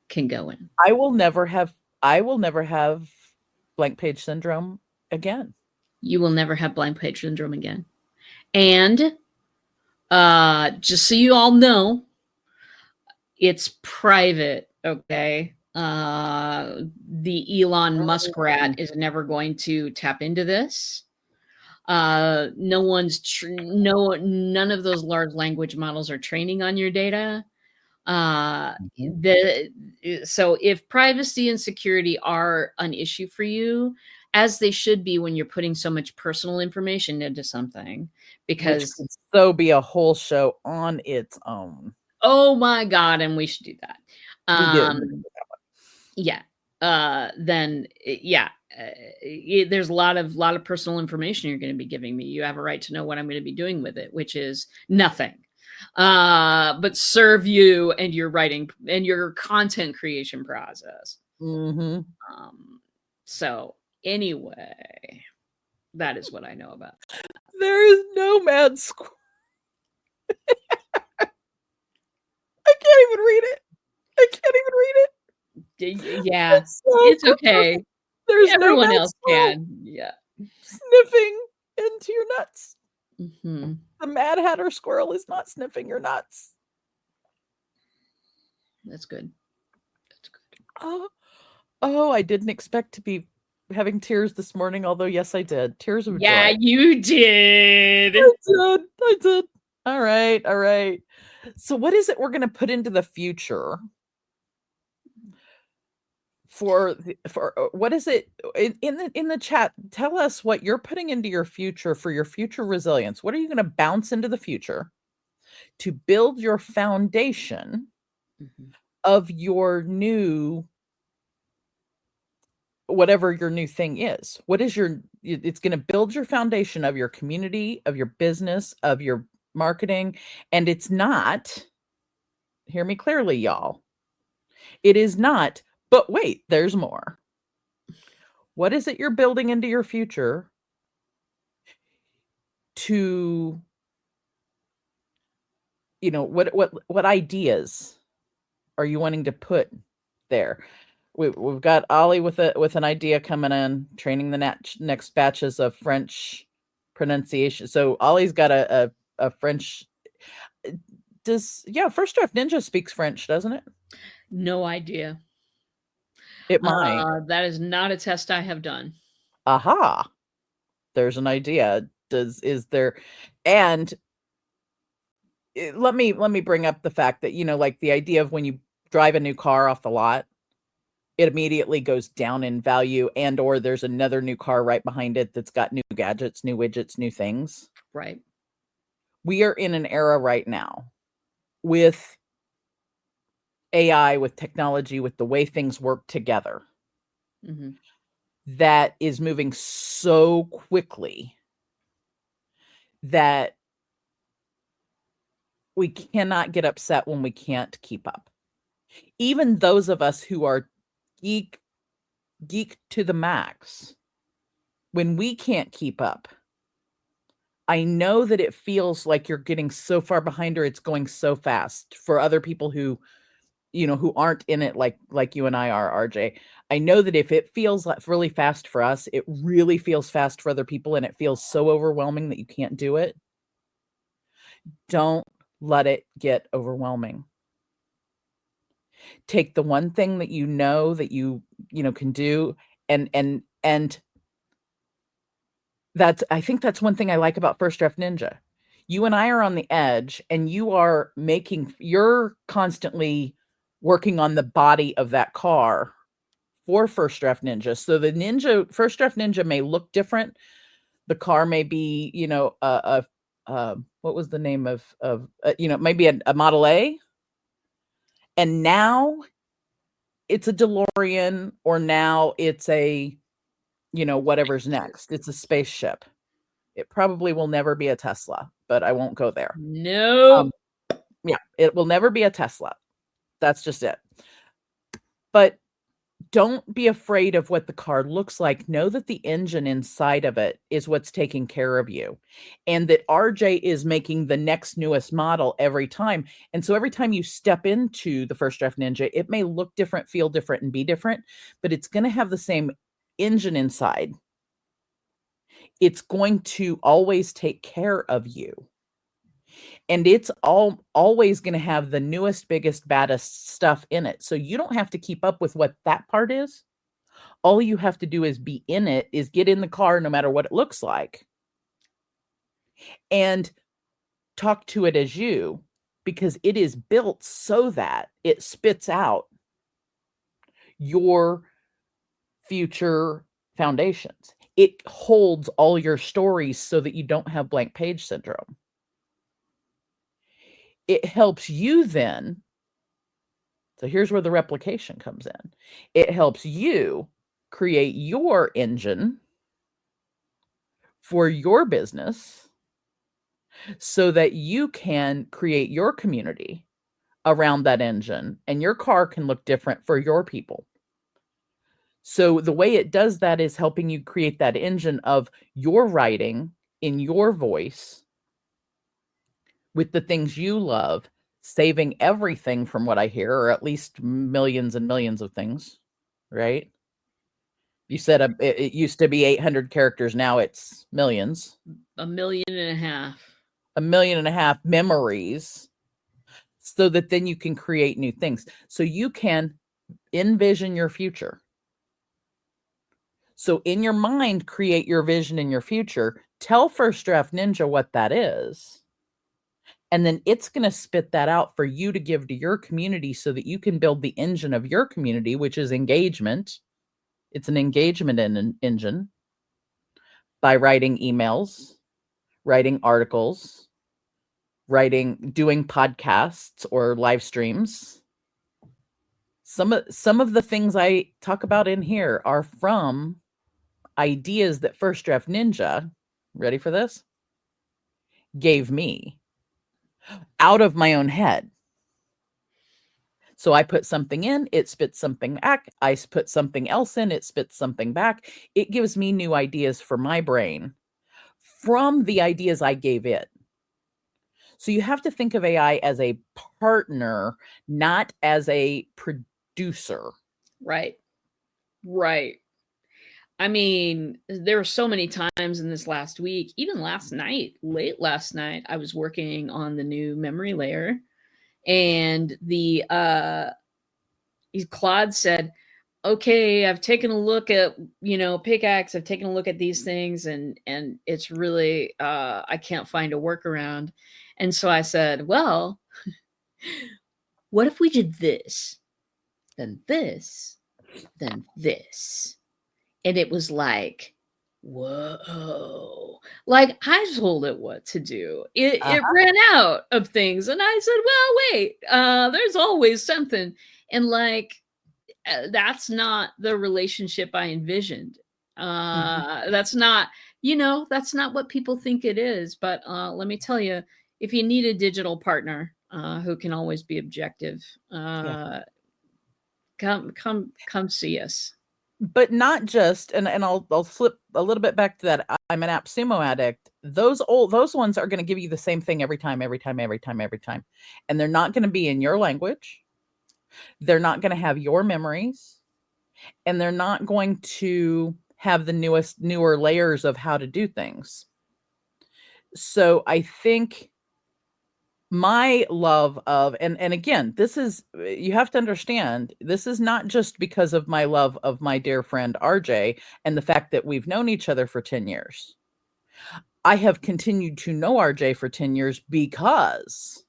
can go in. I will never have blank page syndrome again. You will never have blind plate syndrome again. And just so you all know, it's private, okay? The Elon Musk rat is never going to tap into this. None of those large language models are training on your data. So if privacy and security are an issue for you, as they should be when you're putting so much personal information into something, because Which could so be a whole show on its own. oh my God, and we should do that. We did. Yeah. There's a lot of personal information you're going to be giving me. You have a right to know what I'm going to be doing with it, which is nothing. But serve you and your writing and your content creation process. Mm-hmm. So anyway, that is what I know about. There is no mad squirrel. I can't even read it. Yeah, so it's okay. There's everyone no else can. Yeah, sniffing into your nuts. Mm-hmm. The Mad Hatter squirrel is not sniffing your nuts. That's good. That's good. Oh, I didn't expect to be having tears this morning, although yes, I did. Tears of joy. Yeah, you did. I did. All right. So what is it we're going to put into the future? For what is it in the chat? Tell us what you're putting into your future for your future resilience. What are you going to bounce into the future to build your foundation of your new, whatever your new thing is? What is it's going to build your foundation of your community, of your business, of your marketing. And it's not, hear me clearly, y'all. It is not, but wait, there's more. What is it you're building into your future to, what ideas are you wanting to put there? We've got Ollie with an idea coming in, training the next batches of French pronunciation. So Ollie's got a French. First Draft Ninja speaks French, doesn't it? No idea. It might. That is not a test I have done. Aha. There's an idea. Is there, and let me bring up the fact that, like the idea of when you drive a new car off the lot, it immediately goes down in value, and or there's another new car right behind it that's got new gadgets, new widgets, new things. Right. We are in an era right now with AI, with technology, with the way things work together, that is moving so quickly that we cannot get upset when we can't keep up. Even those of us who are geek to the max, when we can't keep up, I know that it feels like you're getting so far behind, or it's going so fast for other people who, who aren't in it like you and I are, RJ. I know that if it feels like really fast for us, it really feels fast for other people, and it feels so overwhelming that you can't do it. Don't let it get overwhelming. Take the one thing that that you can do, and I think that's one thing I like about First Draft Ninja. You and I are on the edge, and you're constantly working on the body of that car for First Draft Ninja. So the First Draft Ninja may look different. The car may be, what was the name of maybe a Model A. And now it's a DeLorean, or now it's a, whatever's next. It's a spaceship. It probably will never be a Tesla, but I won't go there. No. Yeah, it will never be a Tesla. That's just it. But don't be afraid of what the car looks like. Know that the engine inside of it is what's taking care of you, and that RJ is making the next newest model every time. And so every time you step into the First Draft Ninja, it may look different, feel different, and be different, but it's going to have the same engine inside. it's going to always take care of you. And it's always going to have the newest, biggest, baddest stuff in it. So you don't have to keep up with what that part is. All you have to do is be in it, is get in the car no matter what it looks like, and talk to it as you, because it is built so that it spits out your future foundations. It holds all your stories so that you don't have blank page syndrome. It helps you then. So here's where the replication comes in. It helps you create your engine for your business so that you can create your community around that engine, and your car can look different for your people. So the way it does that is helping you create that engine of your writing in your voice with the things you love, saving everything from what I hear, or at least millions and millions of things, right? You said it used to be 800 characters. Now it's millions. 1.5 million. 1.5 million memories, so that then you can create new things. So you can envision your future. So in your mind, create your vision in your future. Tell First Draft Ninja what that is. And then it's going to spit that out for you to give to your community so that you can build the engine of your community, which is engagement. It's an engagement engine by writing emails, writing articles, doing podcasts or live streams. Some of the things I talk about in here are from ideas that First Draft Ninja, ready for this, gave me out of my own head. So I put something in, it spits something back. I put something else in, it spits something back. It gives me new ideas for my brain from the ideas I gave it. So you have to think of AI as a partner, not as a producer. Right. I mean, there were so many times in this last week, even last night, late last night, I was working on the new memory layer, and Claude said, okay, I've taken a look at, pickaxe, I've taken a look at these things, and it's really, I can't find a workaround. And so I said, well, what if we did this, then this, then this? And it was like, whoa, like I told it what to do. It ran out of things. And I said, well, wait, there's always something. And like, that's not the relationship I envisioned. That's not, that's not what people think it is. But let me tell you, if you need a digital partner who can always be objective, come see us. But not just, and I'll flip a little bit back to that. I'm an AppSumo addict. Those ones are going to give you the same thing every time. And they're not going to be in your language. They're not going to have your memories, and they're not going to have the newer layers of how to do things. So I think my love of, and again, this is, you have to understand, this is not just because of my love of my dear friend RJ and the fact that we've known each other for 10 years. I have continued to know RJ for 10 years because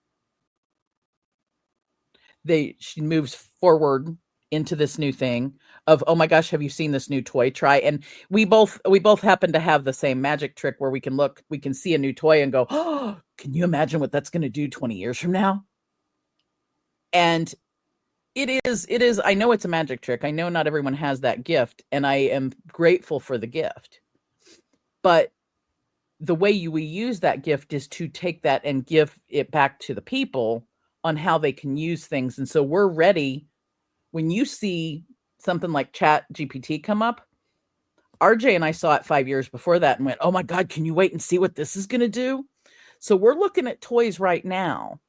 she moves forward into this new thing of, oh my gosh, have you seen this new toy? Try. And we both happen to have the same magic trick where we can see a new toy and go, oh, can you imagine what that's going to do 20 years from now? And it is, I know it's a magic trick. I know not everyone has that gift, and I am grateful for the gift. But the way we use that gift is to take that and give it back to the people on how they can use things. And so we're ready. When you see something like Chat GPT come up, RJ and I saw it 5 years before that and went, oh my God, can you wait and see what this is going to do? So we're looking at toys right now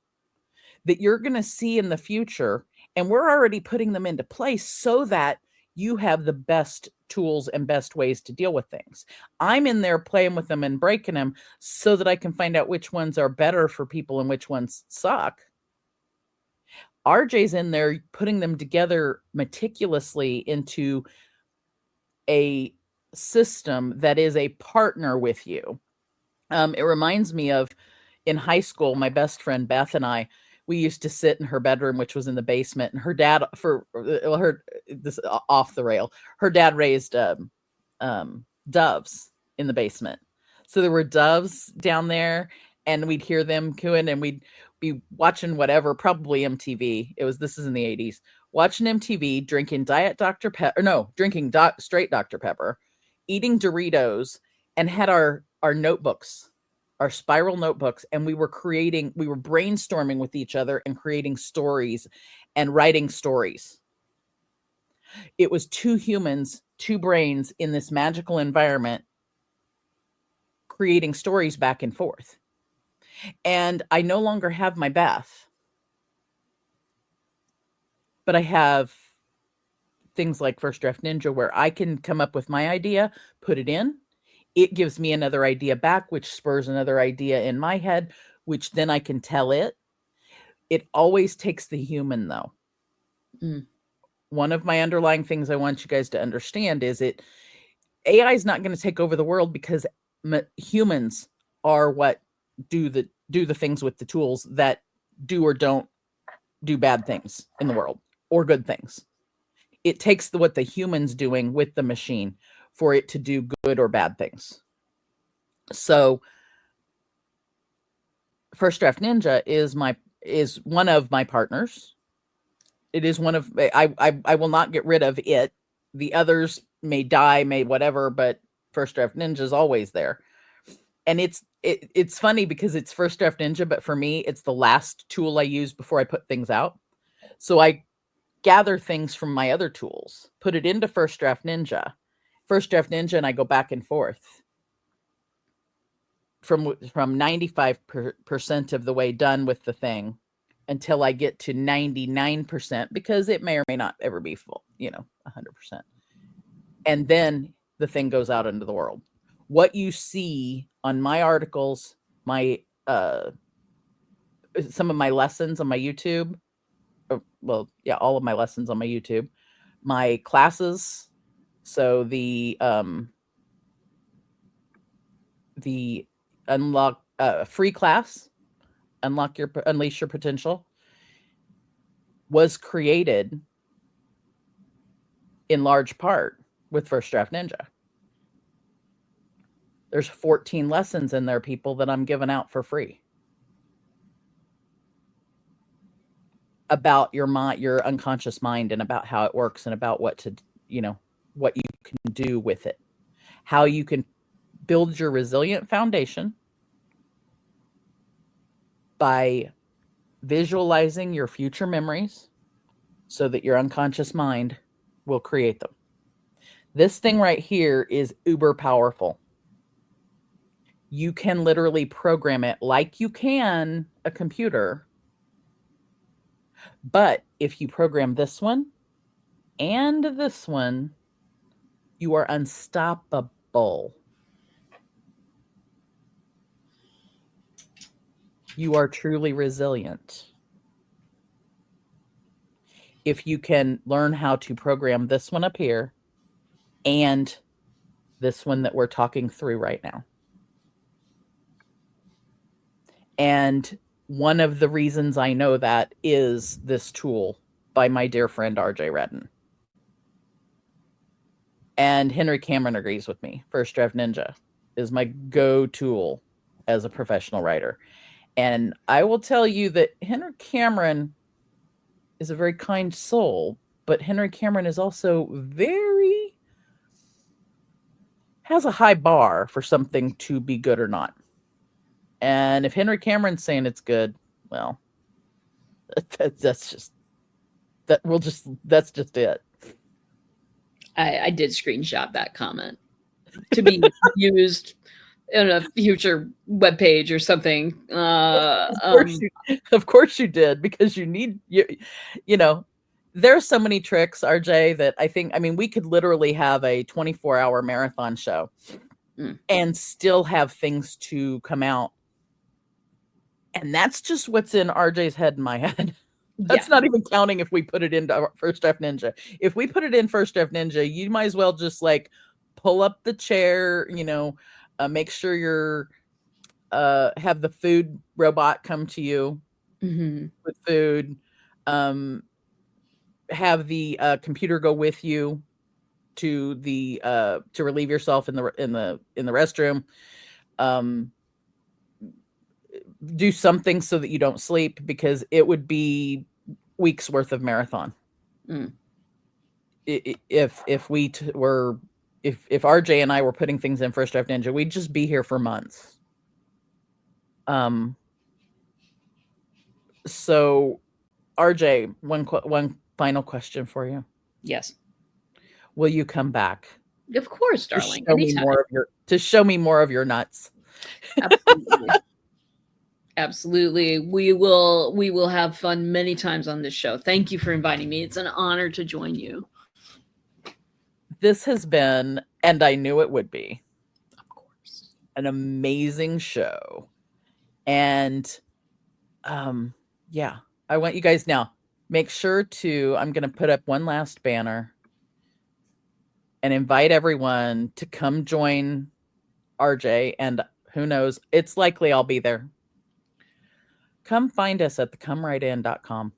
that you're going to see in the future, and we're already putting them into place so that you have the best tools and best ways to deal with things. I'm in there playing with them and breaking them so that I can find out which ones are better for people and which ones suck. RJ's in there putting them together meticulously into a system that is a partner with you. It reminds me of in high school, my best friend Beth and I, we used to sit in her bedroom, which was in the basement, and her dad, this off the rail, her dad raised doves in the basement. So there were doves down there, and we'd hear them cooing, and we'd be watching whatever, probably MTV. This is in the 80s, watching MTV, drinking Diet Dr. Pepper, drinking straight Dr. Pepper, eating Doritos, and had our notebooks, our spiral notebooks, and we were brainstorming with each other and creating stories and writing stories. It was two humans, two brains in this magical environment, creating stories back and forth. And I no longer have my Beth, but I have things like First Draft Ninja, where I can come up with my idea, put it in. It gives me another idea back, which spurs another idea in my head, which then I can tell it. It always takes the human, though. One of my underlying things I want you guys to understand is AI is not going to take over the world, because humans are what do the things with the tools that do or don't do bad things in the world, or good things. It takes what the human's doing with the machine for it to do good or bad things. So First Draft Ninja is one of my partners. It is one of, I will not get rid of it. The others may die, may whatever, but First Draft Ninja is always there. And it's funny because it's First Draft Ninja, but for me, it's the last tool I use before I put things out. So I gather things from my other tools, put it into First Draft Ninja, and I go back and forth from 95% of the way done with the thing until I get to 99%, because it may or may not ever be full, 100%. And then the thing goes out into the world. What you see on my articles, my some of my lessons on my YouTube, all of my lessons on my YouTube, my classes. So the unlock free class, Unleash Your Potential, was created in large part with First Draft Ninja. There's 14 lessons in there, people, that I'm giving out for free about your unconscious mind, and about how it works, and about what you can do with it, how you can build your resilient foundation by visualizing your future memories so that your unconscious mind will create them. This thing right here is uber powerful. You can literally program it like you can a computer. But if you program this one and this one, you are unstoppable. You are truly resilient. If you can learn how to program this one up here and this one that we're talking through right now. And one of the reasons I know that is this tool by my dear friend RJ Redden. And Henry Cameron agrees with me. First Draft Ninja is my go-tool as a professional writer. And I will tell you that Henry Cameron is a very kind soul, but Henry Cameron is also has a high bar for something to be good or not. And if Henry Cameron's saying it's good, well, that's just it. I did screenshot that comment to be used in a future webpage or something. Of course you did, because you need There's so many tricks, RJ, that I mean, we could literally have a 24-hour marathon show and still have things to come out. And that's just what's in RJ's head and my head. That's not even counting if we put it into First Draft Ninja. If we put it in First Draft Ninja, you might as well just like pull up the chair, make sure you're have the food robot come to you with food. Have the computer go with you to the to relieve yourself in the restroom. Do something so that you don't sleep, because it would be weeks worth of marathon. If RJ and I were putting things in First Draft Ninja, we'd just be here for months. So RJ, one final question for you. Yes. Will you come back? Of course, darling. To show me more of your nuts. Absolutely. Absolutely. We will have fun many times on this show. Thank you for inviting me. It's an honor to join you. This has been, and I knew it would be, of course, an amazing show. And I want you guys now, make sure I'm going to put up one last banner and invite everyone to come join RJ. And who knows, it's likely I'll be there. Come find us at thecomerightin.com.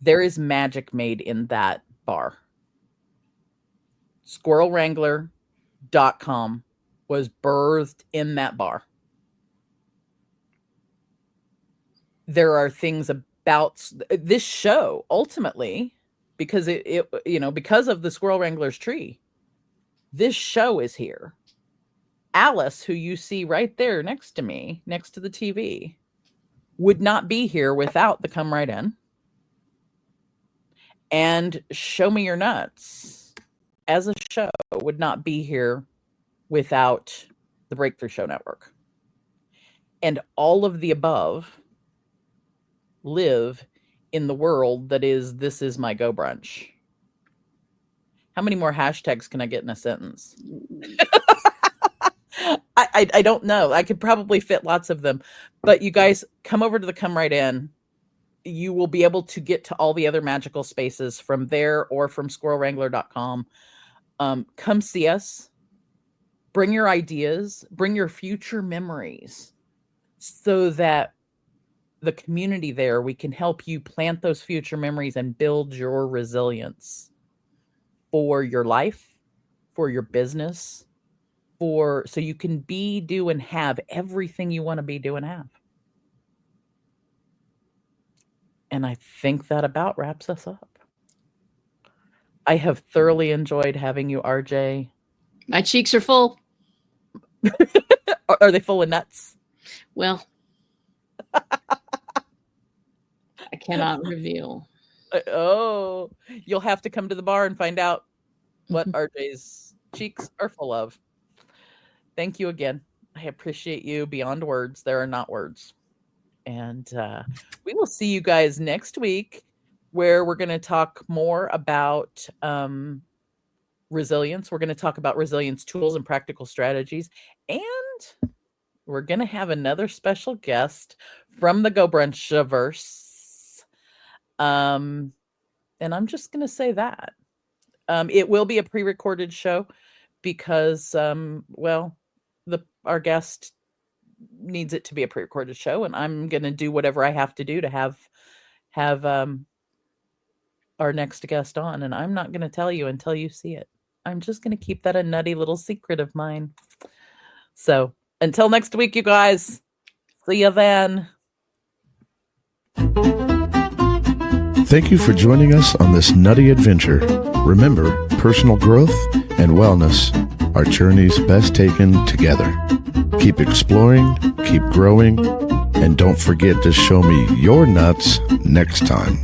There is magic made in that bar. SquirrelWrangler.com was birthed in that bar. There are things about this show, ultimately, because because of the Squirrel Wrangler's tree, this show is here. Alice, who you see right there next to me, next to the TV, would not be here without the Come Right In. And Show Me Your Nuts, as a show, would not be here without the Breakthrough Show Network. And all of the above live in the world that is This Is My Go Brunch. How many more hashtags can I get in a sentence? I don't know. I could probably fit lots of them. But you guys, come over to the Come Right In. You will be able to get to all the other magical spaces from there or from squirrelwrangler.com. Come see us. Bring your ideas. Bring your future memories, so that the community there, we can help you plant those future memories and build your resilience for your life, for your business, so you can be, do, and have everything you want to be, do, and have. And I think that about wraps us up. I have thoroughly enjoyed having you, RJ. My cheeks are full. Are they full of nuts? Well, I cannot reveal. Oh, you'll have to come to the bar and find out what RJ's cheeks are full of. Thank you again. I appreciate you beyond words. There are not words. And we will see you guys next week, where we're going to talk more about resilience. We're going to talk about resilience tools and practical strategies. And we're going to have another special guest from the Go Brunch-verse. And I'm just going to say that. It will be a pre-recorded show because, our guest needs it to be a pre-recorded show, and I'm going to do whatever I have to do to have our next guest on. And I'm not going to tell you until you see it. I'm just going to keep that a nutty little secret of mine. So until next week, you guys, see you then. Thank you for joining us on this nutty adventure. Remember, personal growth and wellness are journeys best taken together. Keep exploring, keep growing, and don't forget to show me your nuts next time.